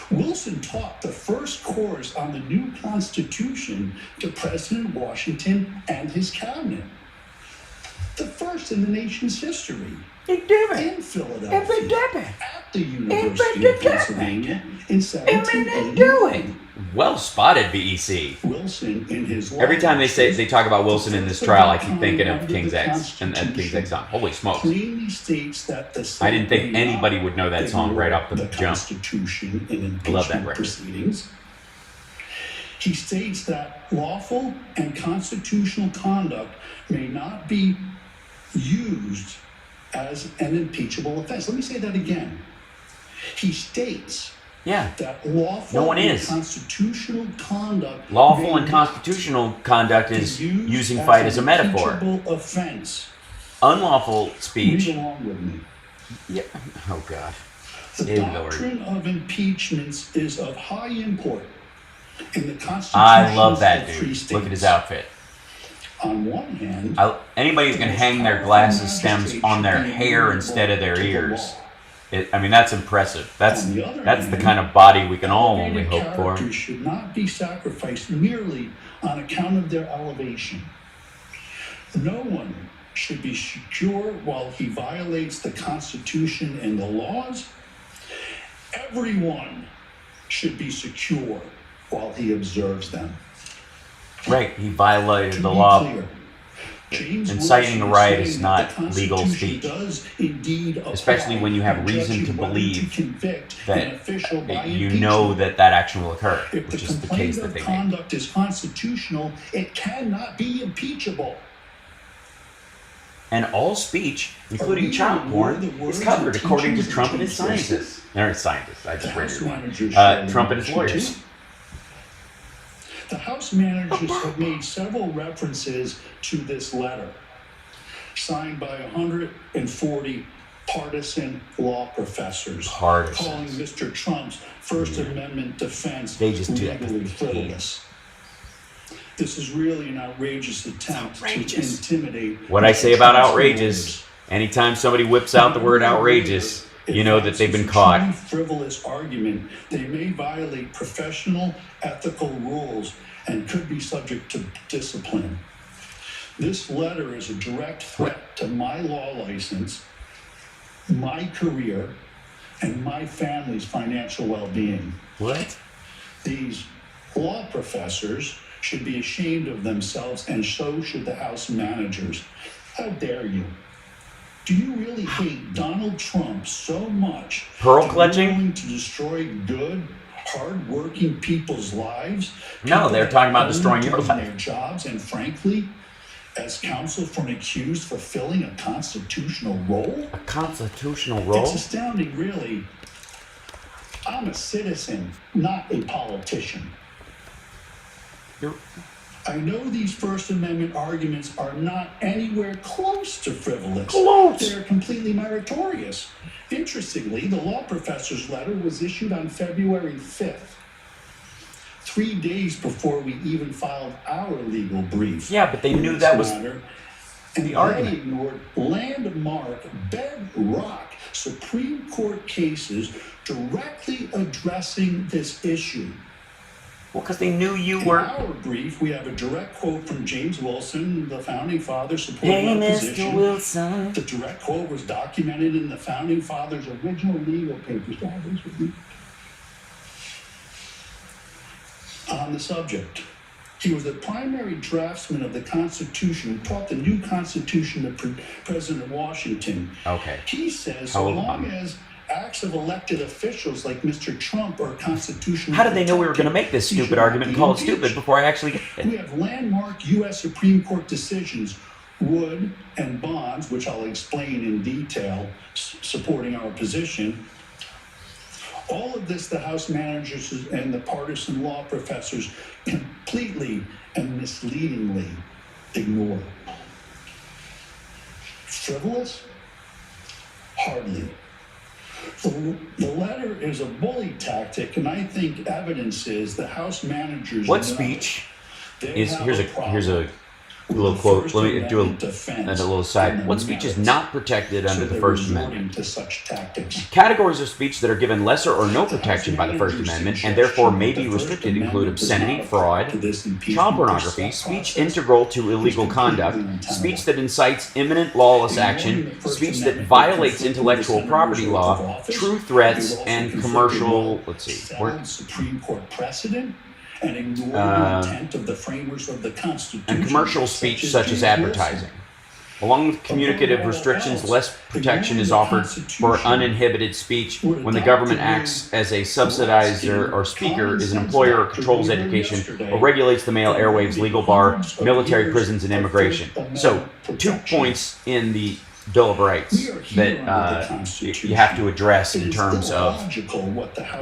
Wilson taught the first course on the new Constitution to President Washington and his cabinet. The first in the nation's history. In Philadelphia. At the University of Pennsylvania in 1781. Well spotted, VEC. Wilson, in his Every time they talk about Wilson in this trial, I keep thinking of King's X and King's X song. Holy smokes! Plainly states that the I didn't think anybody would know that song right off the jump. Constitution in impeachment Love that record. proceedings. He states that lawful and constitutional conduct may not be used as an impeachable offense. Let me say that again. He states that lawful and constitutional conduct Lawful and constitutional conduct is using fight as a metaphor. Offense. Unlawful speech. Read along with me. Yeah. Oh God. The doctrine of impeachments is of high import in the Constitution. I love that dude. Look at his outfit. On one hand, anybody who can hang their glasses stems on their hair instead of their ears. I mean, that's impressive. That's the kind of body we can all only hope for. characters should not be sacrificed merely on account of their elevation. No one should be secure while he violates the Constitution and the laws. Everyone should be secure while he observes them. Right, he violated the law. Inciting a riot is not legal speech, especially when you have reason to believe that you know that action will occur, which is the case that they made. If the conduct is constitutional, it cannot be impeachable. And all speech, including child porn, is covered according to Trump and his scientists. They're scientists, I just read it. Trump and his lawyers. The House managers have made several references to this letter, signed by 140 partisan law professors, calling Mr. Trump's First Amendment defense legally frivolous. This is really an outrageous attempt to intimidate. What I say about outrageous, anytime somebody whips out the word outrageous, you know that they've been caught. If that's a truly frivolous argument, they may violate professional ethical rules and could be subject to discipline. This letter is a direct threat to my law license, my career, and my family's financial well-being. What? These law professors should be ashamed of themselves, and so should the House managers. How dare you? Do you really hate Donald Trump so much Pearl clutching? You're willing to destroy good, hard-working people's lives? No, they're talking about destroying your life. life. Their jobs, and frankly, as counsel for an accused fulfilling a constitutional role? A constitutional role? It's astounding, really. I'm a citizen, not a politician. I know these First Amendment arguments are not anywhere close to frivolous. They're completely meritorious. Interestingly, the law professor's letter was issued on February 5th, 3 days before we even filed our legal brief. Yeah, but they knew that was the argument. They ignored landmark, bedrock Supreme Court cases directly addressing this issue. Well, because they knew you In were. our brief, we have a direct quote from James Wilson, the founding father, supporting our position. Mr. Wilson. The direct quote was documented in the founding fathers' original legal papers. On the subject, he was the primary draftsman of the Constitution, who taught the new Constitution to President Washington. Okay. He says, so long as acts of elected officials like Mr. Trump are constitutional. How did they know we were going to make this stupid argument and call it stupid before I actually get it? We have landmark U.S. Supreme Court decisions, Wood and Bonds, which I'll explain in detail, supporting our position. All of this, the House managers and the partisan law professors completely and misleadingly ignore. Frivolous? Hardly. The letter is a bully tactic, and I think evidence is the House managers. What speech is here's a A little quote. Let me do a little side. What speech is not protected under the First Amendment? Categories of speech that are given lesser or no protection by the First Amendment and therefore may be restricted include obscenity, fraud, child pornography, speech integral to illegal conduct, speech that incites imminent lawless action, speech that violates intellectual property law, true threats, and commercial. Let's see. Supreme Court precedent. And ignore the intent of the framers of the Constitution. And commercial speech such as advertising. Along with communicative restrictions, less protection is offered for uninhibited speech when the government acts as a subsidizer or speaker, is an employer or controls education, or regulates the mail, airwaves, legal bar, military prisons, and immigration. So, 2 points in the Bill of Rights that you have to address in terms of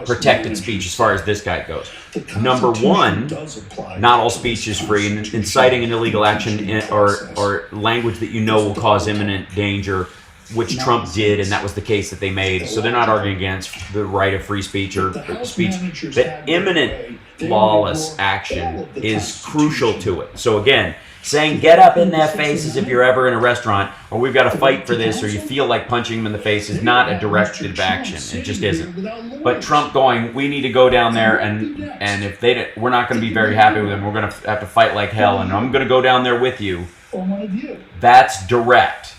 protected speech as far as this guy goes. Number one, not all speech is free, and inciting an illegal action or language that you know will cause imminent danger, which Trump did, and that was the case that they made. So they're not arguing against the right of free speech or speech. The imminent lawless action is crucial to it. So again, saying get up in their faces if you're ever in a restaurant, or we've got to fight for this, or you feel like punching them in the face is not a directive action. It just isn't. But Trump going, we need to go down there, and if we're not going to be very happy with them, we're going to have to fight like hell, and I'm going to go down there with you. That's direct.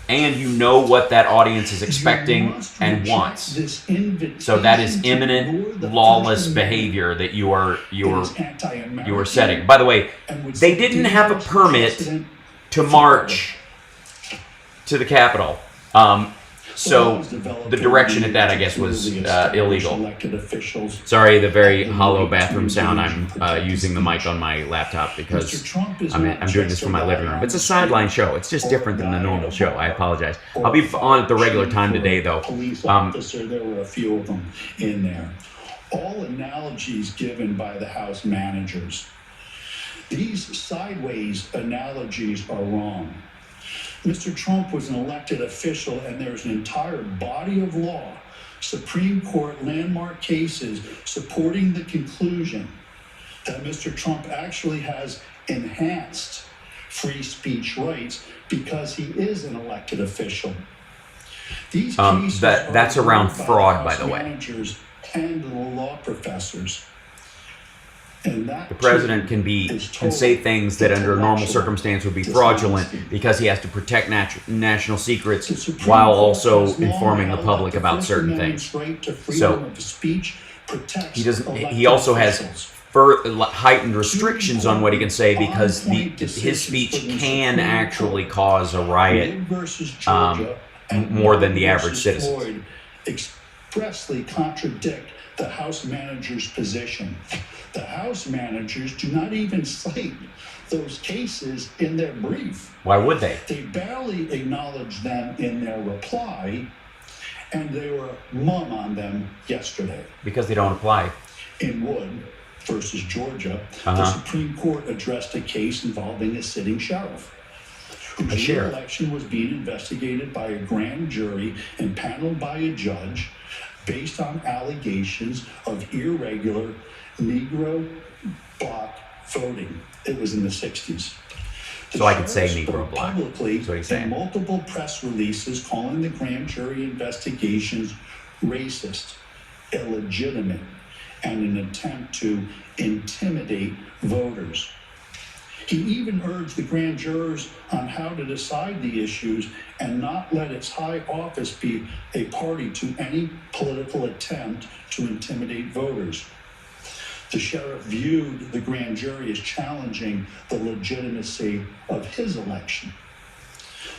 And you know what that audience is expecting and wants. So that is imminent lawless behavior that you are setting. By the way, they didn't have a permit to march to the Capitol. So the direction at that, I guess, was illegal. Sorry, the very hollow bathroom sound. I'm using the mic on my laptop because I'm doing this from my living room. It's a sideline show. It's just different than the normal show. I apologize. I'll be on at the regular time today, though. Police officer, there were a few of them in there. All analogies given by the House managers. These sideways analogies are wrong. Mr. Trump was an elected official, and there's an entire body of law, Supreme Court landmark cases supporting the conclusion that Mr. Trump actually has enhanced free speech rights because he is an elected official. These cases that's around fraud, by the way. Managers and the law professors. The president can say things that under a normal circumstance would be fraudulent because he has to protect national secrets while also informing the public about certain things. So he also has heightened restrictions on what he can say because his speech can actually cause a riot more than the average citizen. Expressly contradict the House manager's position. The House managers do not even cite those cases in their brief. Why would they? They barely acknowledge them in their reply, and they were mum on them yesterday. Because they don't apply. In Wood versus Georgia, the Supreme Court addressed a case involving a sitting sheriff whose re-election was being investigated by a grand jury and paneled by a judge based on allegations of irregular Negro bloc voting. It was in the 60s. So I could say Negro bloc. Publicly in multiple press releases calling the grand jury investigations racist, illegitimate, and an attempt to intimidate voters. He even urged the grand jurors on how to decide the issues and not let its high office be a party to any political attempt to intimidate voters. The sheriff viewed the grand jury as challenging the legitimacy of his election.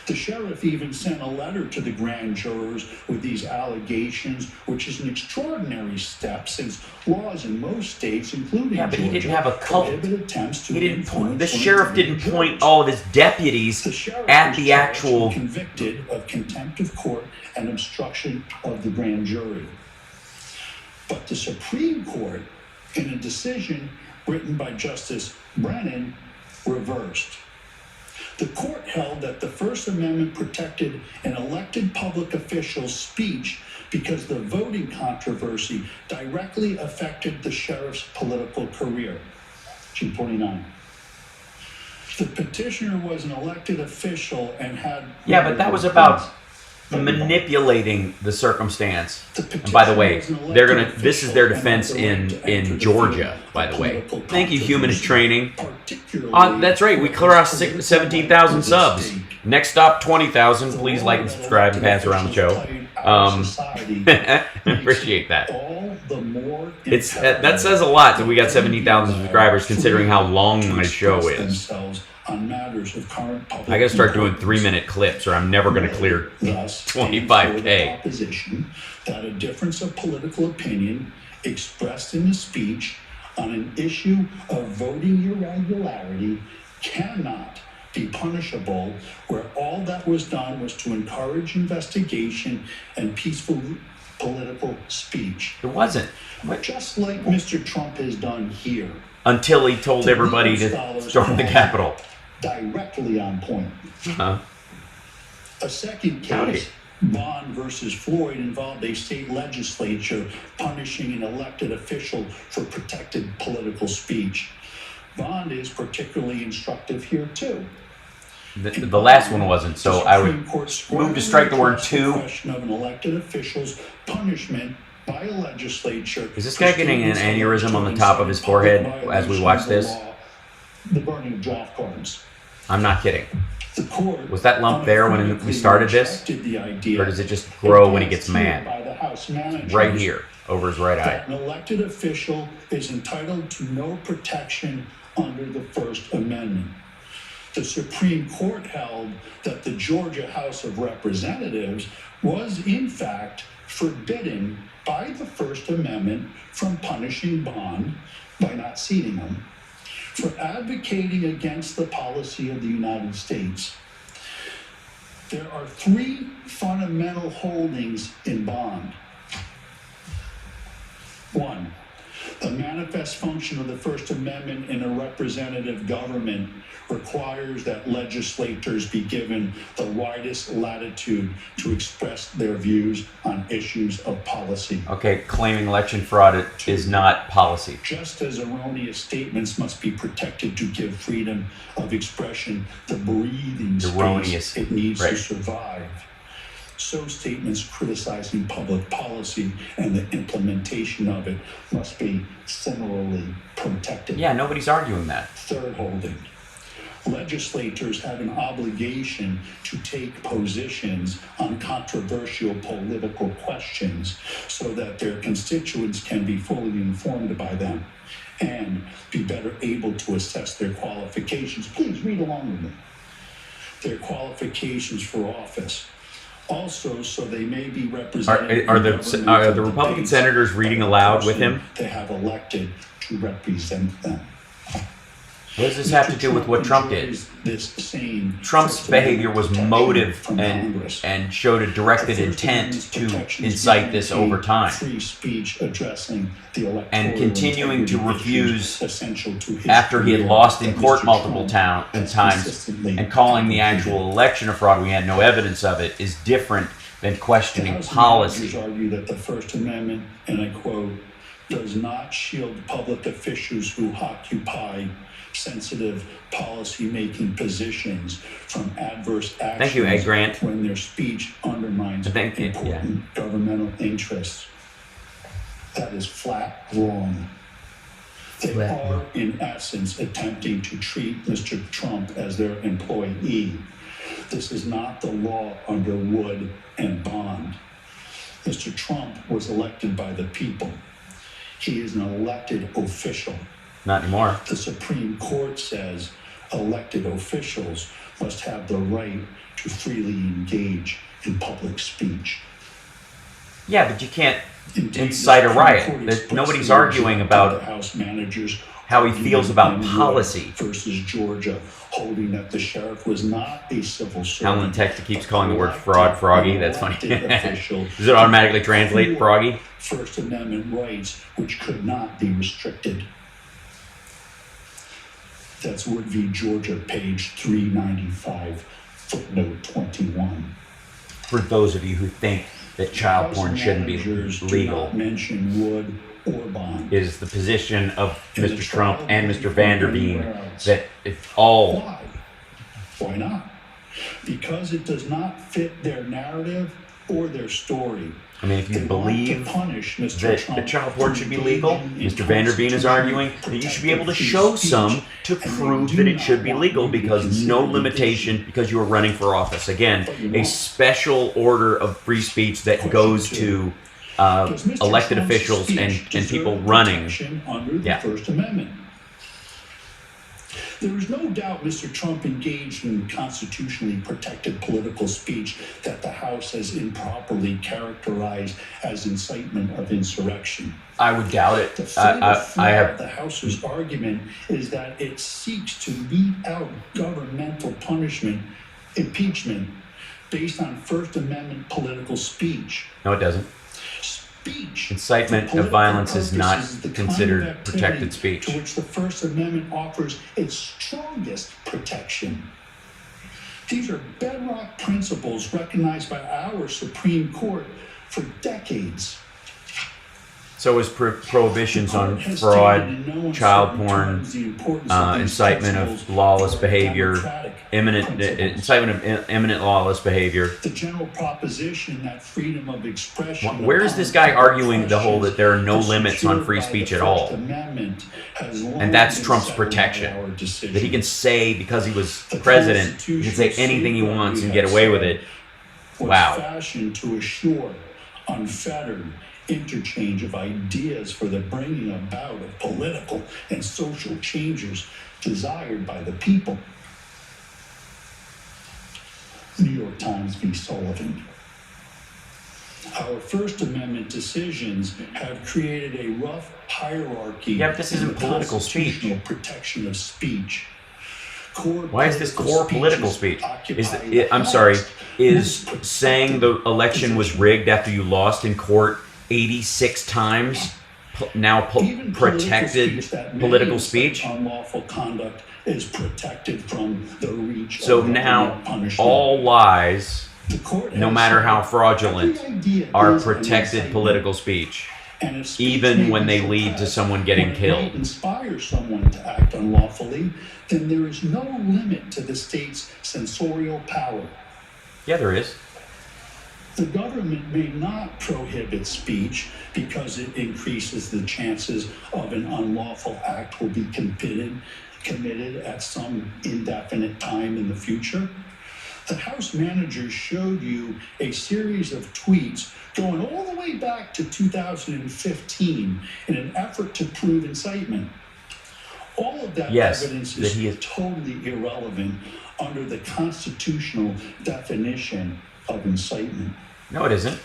The sheriff even sent a letter to the grand jurors with these allegations, which is an extraordinary step since laws in most states, including but Georgia, he didn't have a cult. Attempts to The sheriff didn't point all of his deputies at the actual. Convicted of contempt of court and obstruction of the grand jury. But the Supreme Court, in a decision written by Justice Brennan, reversed. The court held that the First Amendment protected an elected public official's speech because the voting controversy directly affected the sheriff's political career. June 29. The petitioner was an elected official and had... Yeah, but that was about manipulating the circumstance. And by the way, this is their defense in Georgia, by the way. Thank you, Humanist Training. That's right, we crossed 17,000 subs. Next stop, 20,000. Please like and subscribe and pass around the show. Appreciate that. That says a lot that we got 17,000 subscribers considering how long my show is. I gotta start doing 3-minute clips or I'm never gonna clear 25K. Opposition that a difference of political opinion expressed in the speech on an issue of voting irregularity cannot be punishable, where all that was done was to encourage investigation and peaceful political speech. It wasn't. Just like Mr. Trump has done here. Until he told everybody to storm the Capitol. Directly on point. A second case, Bond versus Floyd, involved a state legislature punishing an elected official for protected political speech. Bond is particularly instructive here too. The last one wasn't, so I would move to strike the word "to." Question of an elected official's punishment by a legislature. Is this guy getting an aneurysm on the top of his forehead as we watch this? The burning of draft cards. I'm not kidding. Was that lump there when we started this? Or does it just grow when he gets mad? Right here, over his right eye. An elected official is entitled to no protection under the First Amendment. The Supreme Court held that the Georgia House of Representatives was, in fact, forbidden by the First Amendment from punishing Bond by not seating him for advocating against the policy of the United States. There are 3 fundamental holdings in Bond. 1, the manifest function of the First Amendment in a representative government requires that legislators be given the widest latitude to express their views on issues of policy. Okay, claiming election fraud is not policy. Just as erroneous statements must be protected to give freedom of expression the breathing space it needs to survive, so statements criticizing public policy and the implementation of it must be similarly protected. Yeah, nobody's arguing that. Third holding. Legislators have an obligation to take positions on controversial political questions so that their constituents can be fully informed by them and be better able to assess their qualifications. Please read along with me. Their qualifications for office. Also, so they may be represented. Are the Republican senators reading aloud with him? They have elected to represent them. What does this have to do with what Trump did? Trump's behavior was motive and showed a directed intent to incite this over time. And continuing to refuse after he had lost in court multiple times and calling the actual election a fraud, we had no evidence of it, is different than questioning policy. Argue that the First Amendment, and I quote, does not shield public officials who occupy sensitive policy-making positions from adverse actions. Thank you, Ed Grant. When their speech undermines important governmental interests. That is flat wrong. They are, in essence, attempting to treat Mr. Trump as their employee. This is not the law under Wood and Bond. Mr. Trump was elected by the people. He is an elected official. Not anymore. The Supreme Court says elected officials must have the right to freely engage in public speech. Yeah, but you can't incite a riot. Nobody's arguing about how he feels about policy. Versus Georgia, holding that the sheriff was not a civil servant. Helen Texter keeps calling the word fraud froggy. That's funny. Does it automatically translate froggy? First Amendment rights, which could not be restricted. That's Wood v. Georgia, page 395, footnote 21. For those of you who think that child porn shouldn't be legal. Do not mention Wood is the position of Mr. Trump and Mr. Vanderveen that it's all... Why not? Because it does not fit their narrative or their story. I mean, if you believe that the child porn should be legal, Mr. Vanderveen is arguing that you should be able to show some to prove that it should be legal because no limitation, because you are running for office. Again, a special order of free speech that goes to elected officials and people running. Yeah. First Amendment. There is no doubt Mr. Trump engaged in constitutionally protected political speech that the House has improperly characterized as incitement of insurrection. I would doubt it. The House's argument is that it seeks to mete out governmental punishment, impeachment, based on First Amendment political speech. No, it doesn't. Incitement of violence is not considered protected speech. To which the First Amendment offers its strongest protection. These are bedrock principles recognized by our Supreme Court for decades. So is prohibitions on fraud, child porn, incitement of lawless behavior, incitement of imminent lawless behavior. The general proposition that freedom of expression. Where is this guy arguing the whole that there are no limits on free speech at all? And that's Trump's protection. That he can say, because he was president, he can say anything he wants and get away with it. Wow. Fashioned to assure unfettered interchange of ideas for the bringing about of political and social changes desired by the people. New York Times v. Sullivan. Our First Amendment decisions have created a rough hierarchy. Yeah, but this isn't political speech. Protection of speech. Why is this core political speech? I'm sorry, is saying the election was rigged after you lost in court 86 times now protected political speech? Unlawful conduct is protected from the reach. So now all lies, no matter how fraudulent, are protected political speech, even when they lead to someone getting killed. Inspire someone to act unlawfully, then there is no limit to the state's censorial power. Yeah, there is. The government may not prohibit speech because it increases the chances of an unlawful act will be committed at some indefinite time in the future. The House managers showed you a series of tweets going all the way back to 2015 in an effort to prove incitement. All of that evidence is totally irrelevant under the constitutional definition of incitement. No, it isn't.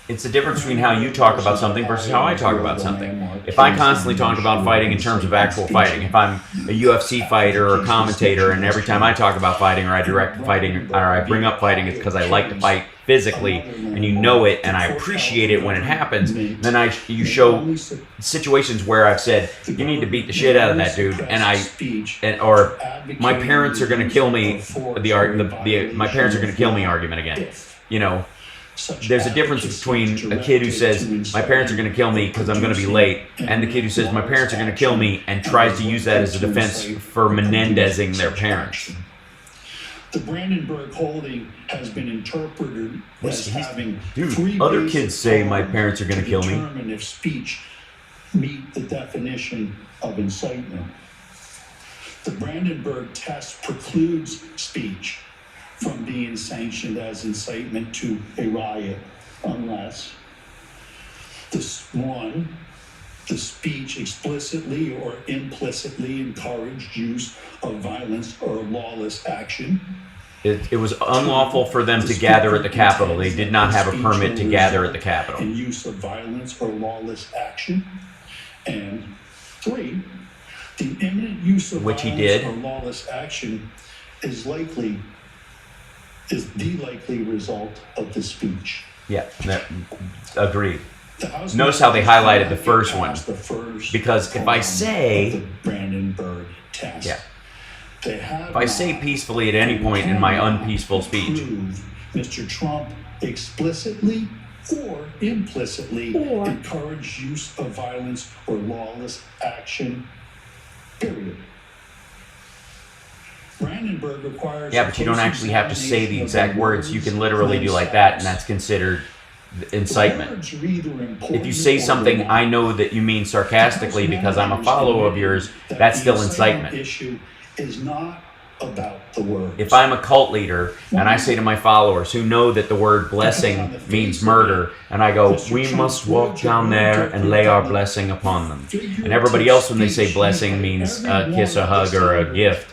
It's the difference between how you talk about something versus how I talk about something. If I constantly talk about fighting in terms of actual fighting, if I'm a UFC fighter or a commentator, and every time I talk about fighting or I direct fighting or I bring up fighting, it's because I like to fight physically, and you know it, and I appreciate it when it happens, then you show situations where I've said, you need to beat the shit out of that dude, or my parents are going to kill me, my parents are going to kill me argument again. You know, there's a difference between a kid who says, my parents are going to kill me because I'm going to be late, and the kid who says, my parents are going to kill me, and tries to use that as a defense for Menendezing their parents. The Brandenburg holding has been interpreted as having other kids say my parents are going to kill me. Determine if speech meet the definition of incitement. The Brandenburg test precludes speech from being sanctioned as incitement to a riot unless the speech explicitly or implicitly encouraged use of violence or lawless action. It was unlawful for them to gather at the Capitol. They did not have a permit to gather at the Capitol. And use of violence or lawless action. And 3, the imminent use of violence or lawless action is the likely result of the speech. Yeah, agreed. Notice how they highlighted the first one. Because if I say, the Brandenburg test. Yeah. If I say peacefully at any point in my unpeaceful speech, Mr. Trump explicitly or implicitly encourage use of violence or lawless action, period. Brandenburg requires... Yeah, but you don't actually have to say the exact words. You can literally do like that, and that's considered incitement. If you say something I know that you mean sarcastically because I'm a follower of yours, that's still incitement. Issue is not about the word. If I'm a cult leader and I say to my followers who know that the word blessing means murder, and I go, we must walk down there and lay our blessing upon them. And everybody else, when they say blessing, means a kiss, a hug, or a gift.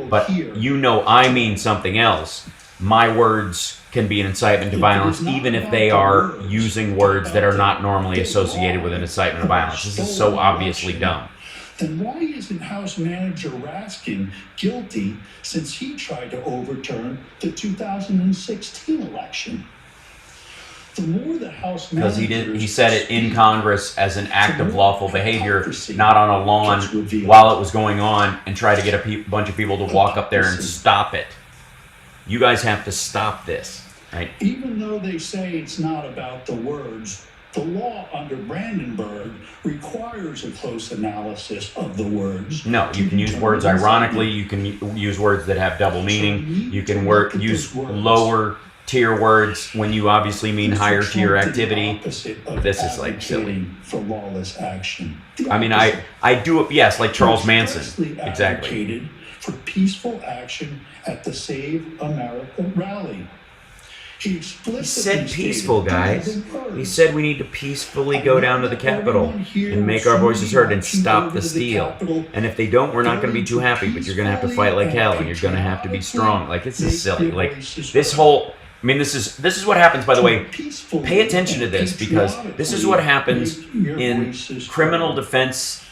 But you know I mean something else. My words can be an incitement to violence, even if they are using words that are not normally associated with an incitement of violence. This is so obviously dumb. Then why isn't House Manager Raskin guilty since he tried to overturn the 2016 election? The more the House because he said it in Congress as an act of lawful behavior, not on a lawn while it was going on, and try to get a bunch of people to walk up there and stop it. You guys have to stop this, right? Even though they say it's not about the words, the law under Brandenburg requires a close analysis of the words. No, you can use words ironically. You can use words that have double meaning. You can use lower tier words when you obviously mean higher tier activity. This is like silly. For lawless action. I mean, I do it, yes, like Charles Manson. Exactly. For peaceful action at the Save America rally. He said peaceful, guys. He said we need to peacefully go down to the Capitol and make our voices heard and stop the steal. And if they don't, we're not going to be too happy, but you're going to have to fight like hell and you're going to have to be strong. Like, this is silly. Like, this whole... I mean, this is what happens, by the way. Pay attention to this, because this is what happens in criminal defense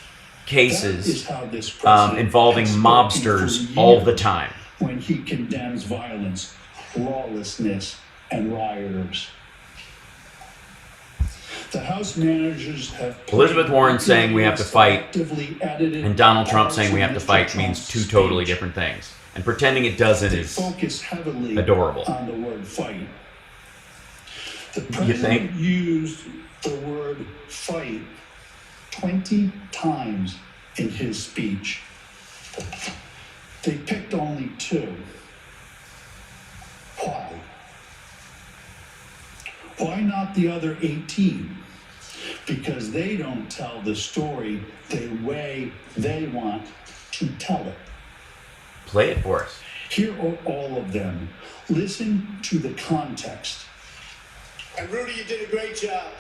cases involving mobsters all the time. When he condemns violence, lawlessness, and rioters. The House managers have... Elizabeth Warren saying we have to fight and Donald Trump saying we have to fight means two totally different things. And pretending it doesn't is adorable. On the word fight. The president used the word fight 20 times in his speech. They picked only 2. Why? Why not the other 18? Because they don't tell the story the way they want to tell it. Play it for us. Here are all of them. Listen to the context. And Rudy, you did a great job.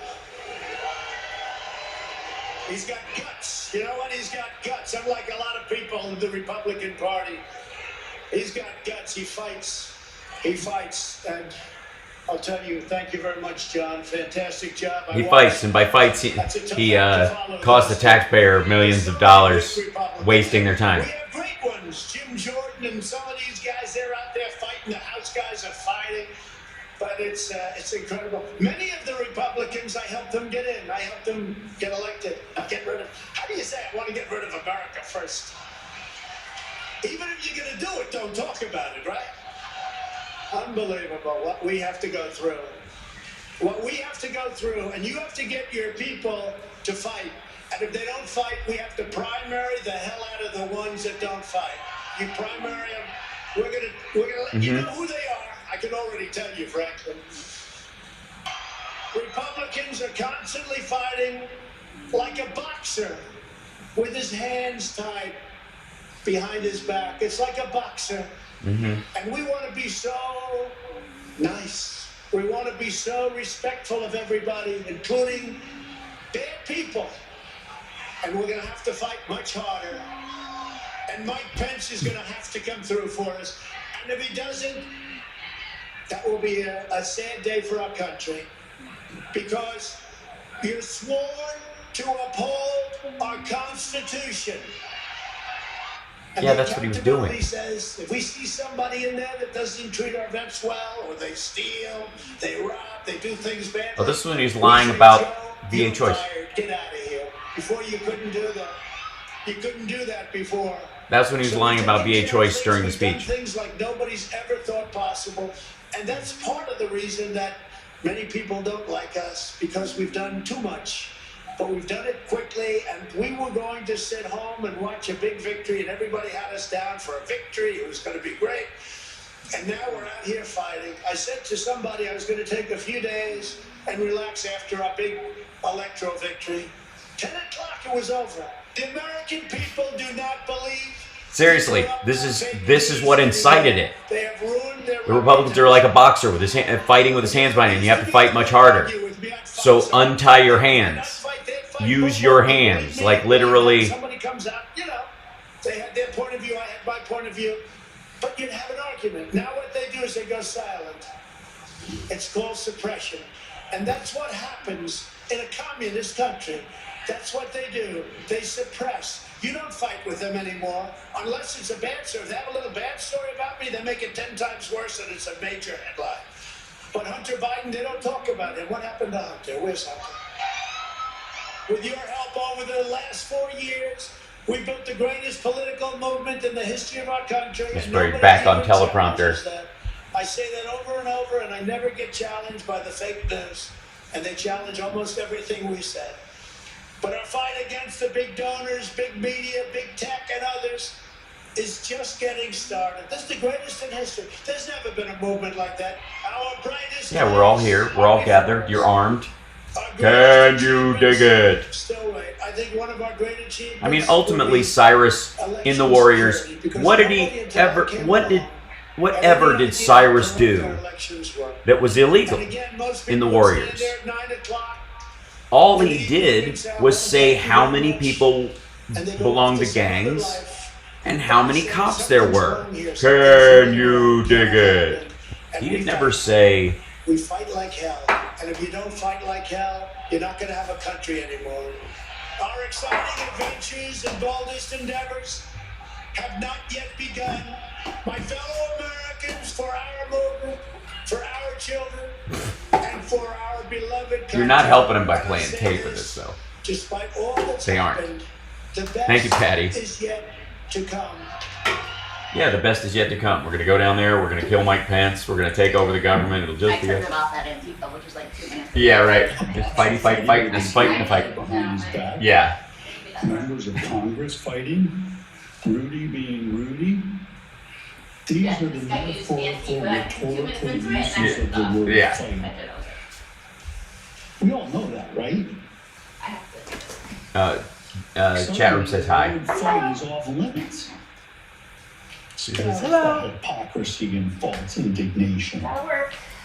He's got guts. You know what? He's got guts. Unlike a lot of people in the Republican Party, he's got guts. He fights. He fights. And I'll tell you, thank you very much, John. Fantastic job. He fights, and by fights, he cost the taxpayer millions of dollars wasting their time. We have great ones. Jim Jordan and some of these guys, they're out there fighting. The House guys are fighting. But it's incredible. Many of the Republicans, I helped them get in. I helped them get elected. Get rid of... How do you say I want to get rid of America first? Even if you're going to do it, don't talk about it, right? Unbelievable what we have to go through. What we have to go through, and you have to get your people to fight. And if they don't fight, we have to primary the hell out of the ones that don't fight. You primary them. We're gonna let you know who they are. I can already tell you, Franklin. Republicans are constantly fighting like a boxer with his hands tied behind his back. It's like a boxer. And we want to be so nice. We want to be so respectful of everybody, including bad people. And we're going to have to fight much harder. And Mike Pence is going to have to come through for us. And if he doesn't, that will be a sad day for our country. Because you're sworn to uphold our Constitution. And yeah, that's what he was doing. He says, if we see somebody in there that doesn't treat our vets well, or they steal, they rob, they do things bad. Oh, this is when he's lying about VA choice. Get out of here. Before you couldn't do that. You couldn't do that before. That's when he was lying about VA choice during the speech. Things like nobody's ever thought possible. And that's part of the reason that Many people don't like us because we've done too much. But we've done it quickly, and we were going to sit home and watch a big victory, and everybody had us down for a victory. It was going to be great. And now we're out here fighting. I said to somebody I was going to take a few days and relax after our big electoral victory. 10 o'clock, it was over. The American people do not believe. Seriously, this is what incited it. They have ruined their The Republicans are like a boxer with his fighting with his hands behind him. You have to fight much harder. So untie your hands. Use your hands, like literally. Somebody comes out, you know, they had their point of view, I had my point of view, but you'd have an argument. Now what they do is they go silent. It's called suppression. And that's what happens in a communist country. That's what they do. They suppress. You don't fight with them anymore unless it's a bad story. If they have a little bad story about me, they make it 10 times worse and it's a major headline. But Hunter Biden, they don't talk about him. What happened to Hunter? Where's Hunter? With your help over the last 4 years, we built the greatest political movement in the history of our country. He's very back on teleprompter. I say that over and over, and I never get challenged by the fake news. And they challenge almost everything we said. But our fight against the big donors, big media, big tech, and others is just getting started. This is the greatest in history. There's never been a movement like that. Our brightest. Yeah, we're all here. We're all gathered. You're armed. Can you dig it? Still wait. I think one of our great achievements. I mean, ultimately, Cyrus in the Warriors. Whatever did Cyrus do that was illegal in the Warriors? All he did was say how many people belonged to gangs and how many cops there were. Can you dig it? He did never say. We fight like hell, and if you don't fight like hell, you're not going to have a country anymore. Our exciting adventures and boldest endeavors have not yet begun. My fellow Americans, for our movement, for our children, and for our beloved country. You're not helping him by playing tape of this, though. Despite all that's they aren't. happened, the best Thank you, Patty. is yet to come. Yeah, the best is yet to come. We're going to go down there. We're going to kill Mike Pence. We're going to take over the government. It'll just be. I turned it off at Antifa, which was like 2 minutes. Yeah, right. Just fight, and just fight, and fight. Yeah. Members of Congress fighting, Rudy being Rudy. These are the metaphorical, rhetorical uses of the word fighting. We all know that, right? Chat room says hi. The word fight is off limits. Hello. Hypocrisy and false indignation.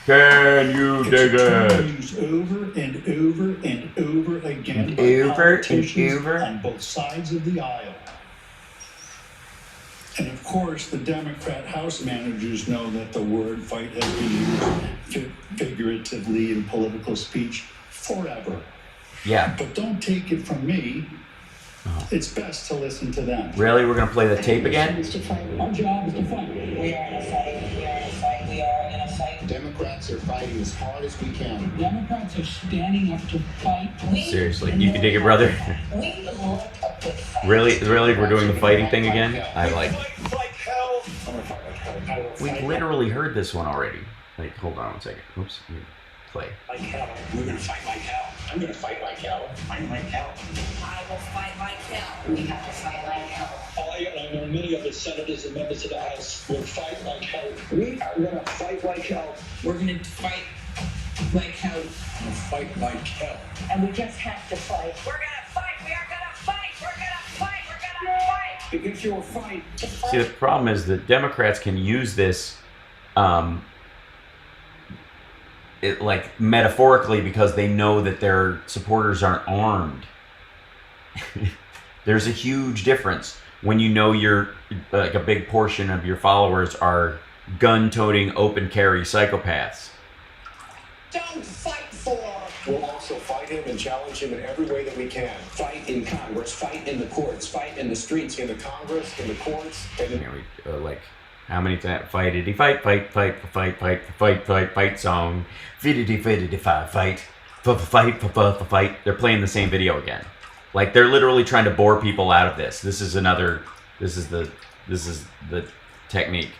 Can you dig it? Used over and over and over again Over by politicians and over. on both sides of the aisle. And of course, the Democrat House managers know that the word fight has been used figuratively in political speech forever. Yeah. But don't take it from me. It's best to listen to them. Really? We're going to play the tape again? Our job is to fight. We are in a fight. We are in a fight. We are in a fight. Democrats are fighting as hard as we can. Democrats are standing up to fight. Seriously, you can dig it, brother? Really? We're doing the fighting thing again? I like. We literally heard this one already. Like, hold on 1 second. Oops. Play. Like hell. We're going to fight like hell. I'm going to fight like hell. Fight like hell. I will fight like hell. We have to fight like hell. I know many of the senators and members of the House will fight like hell. We are going to fight like hell. We're going to fight like hell. We'll fight like hell. And we just have to fight. We're going to fight. We are going to fight. We're going to fight. We're going to fight. Because you'll fight. See, the problem is that Democrats can use this like metaphorically because they know that their supporters aren't armed. There's a huge difference when you know you're like a big portion of your followers are gun-toting, open carry psychopaths. Don't fight for. We'll also fight him and challenge him in every way that we can. Fight in Congress, fight in the courts, fight in the streets, In the Congress, in the courts, and in Like, how many times fight song. Fight. They're playing the same video again. Like, they're literally trying to bore people out of this. This is the technique.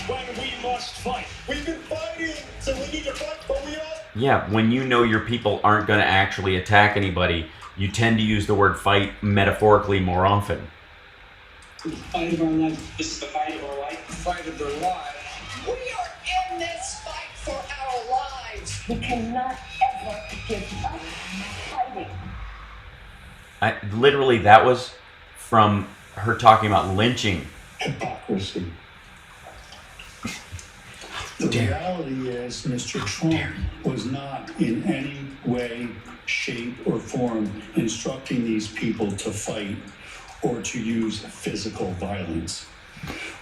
When we must fight. We've been fighting, so we need to fight, but we Yeah, when you know your people aren't going to actually attack anybody, you tend to use the word fight metaphorically more often. The fight of our life. This is the fight of our life. The fight of their lives. We are in this fight for our lives. We cannot ever give up fighting. Literally, that was from her talking about lynching. Hypocrisy. The reality is, Mr. Trump was not in any way, shape, or form instructing these people to fight or to use physical violence.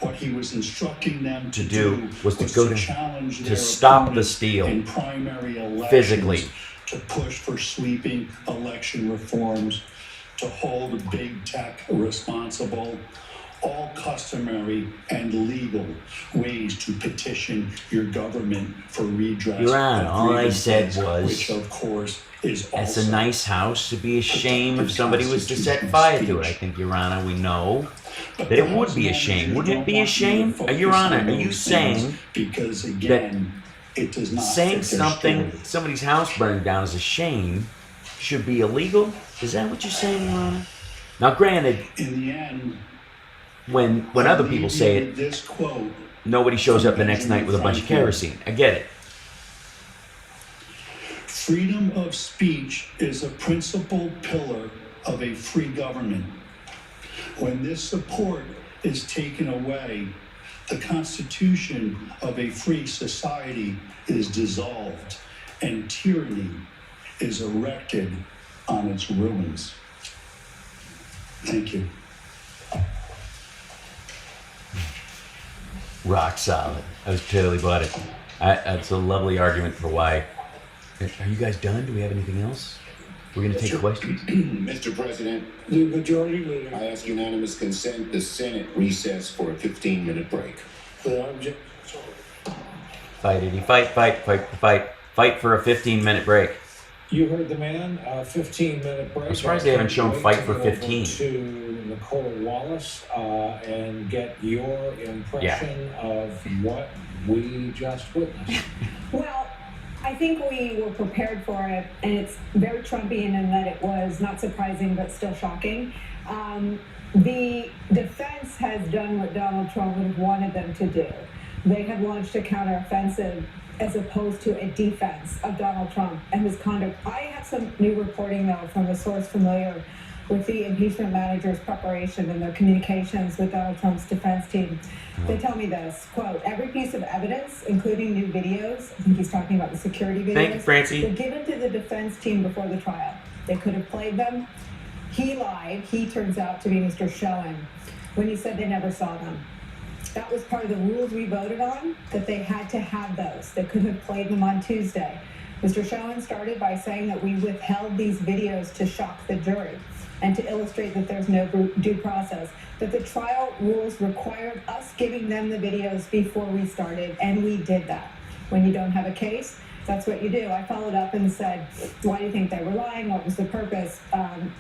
What he was instructing them to do was to go to challenge to stop the steal in primary elections, physically, to push for sweeping election reforms, to hold big tech responsible, all customary and legal ways to petition your government for redress. Your Honor, all I said was, which of course is it's also a nice house. It'd be a shame if somebody was to set fire to it. I think, Your Honor, we know that it would be a shame. Wouldn't it be a shame? Your Honor, are you saying because again, it does not saying something, somebody's house burning down is a shame, should be illegal? Is that what you're saying, Your Honor? Now, granted, in the end, when other people say it, this quote, nobody shows up the next night with a bunch of kerosene. I get it. freedom of speech is a principal pillar of a free government. When this support is taken away, the constitution of a free society is dissolved and tyranny is erected on its ruins. Thank you. Rock solid. I was totally bought it. That's a lovely argument for why. Are you guys done? Do we have anything else? We're going to take questions. Mr. President, The majority leader. I ask unanimous consent the Senate recess for a 15-minute break. Fight, Eddie. Fight for a 15-minute break. You heard the man, 15-minute break. I'm surprised they haven't shown Fight for 15. To Nicole Wallace and get your impression of what we just witnessed. Well, I think we were prepared for it, and it's very Trumpian in that it was not surprising but still shocking. The defense has done what Donald Trump would have wanted them to do. They have launched a counteroffensive as opposed to a defense of Donald Trump and his conduct. I have some new reporting, though, from a source familiar with the impeachment manager's preparation and their communications with Donald Trump's defense team. They tell me this, quote, every piece of evidence, including new videos, I think he's talking about the security videos, Thank you, Francie, were given to the defense team before the trial. They could have played them. He lied. He turns out to be Mr. Schoen when he said they never saw them. That was part of the rules we voted on, that they had to have those. They could have played them on Tuesday. Mr. Schoen started by saying that we withheld these videos to shock the jury and to illustrate that there's no due process, that the trial rules required us giving them the videos before we started, and we did that. When you don't have a case, that's what you do. I followed up and said, why do you think they were lying? What was the purpose?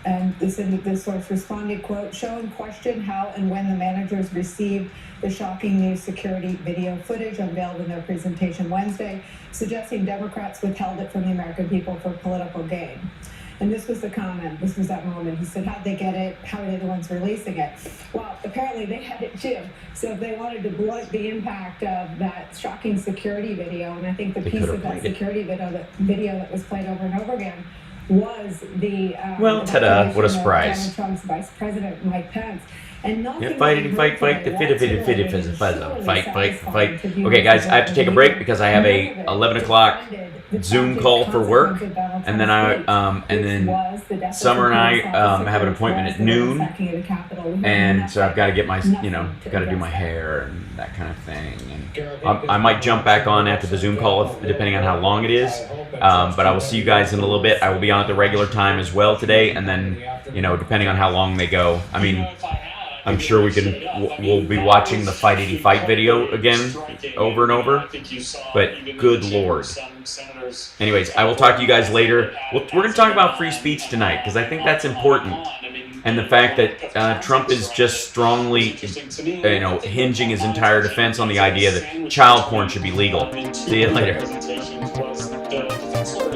And this source responded, quote, Schoen questioned how and when the managers received the shocking new security video footage unveiled in their presentation Wednesday, suggesting Democrats withheld it from the American people for political gain. And this was the comment, this was that moment. He said, how'd they get it? How are they the ones releasing it? Well, apparently they had it too. So if they wanted to blunt the impact of that shocking security video, and I think the piece of that security video that was played over and over again was the well, ta-da, what a surprise. Donald Trump's Vice President, Mike Pence. And nothing Yeah, fight. Okay, guys, I have to take a break because I have a 11 o'clock Zoom call for work, and then Summer and I have an appointment at noon, and so I've got to get my, got to do my hair and that kind of thing. And I might jump back on after the Zoom call, depending on how long it is. But I will see you guys in a little bit. I will be on at the regular time as well today, and then, depending on how long they go. I mean, I'm sure we'll be watching the Fight 80 Fight video again over and over, but good Lord. Anyways, I will talk to you guys later. We're going to talk about free speech tonight because I think that's important, and the fact that Trump is just strongly, hinging his entire defense on the idea that child porn should be legal. See you later. the defense lawyer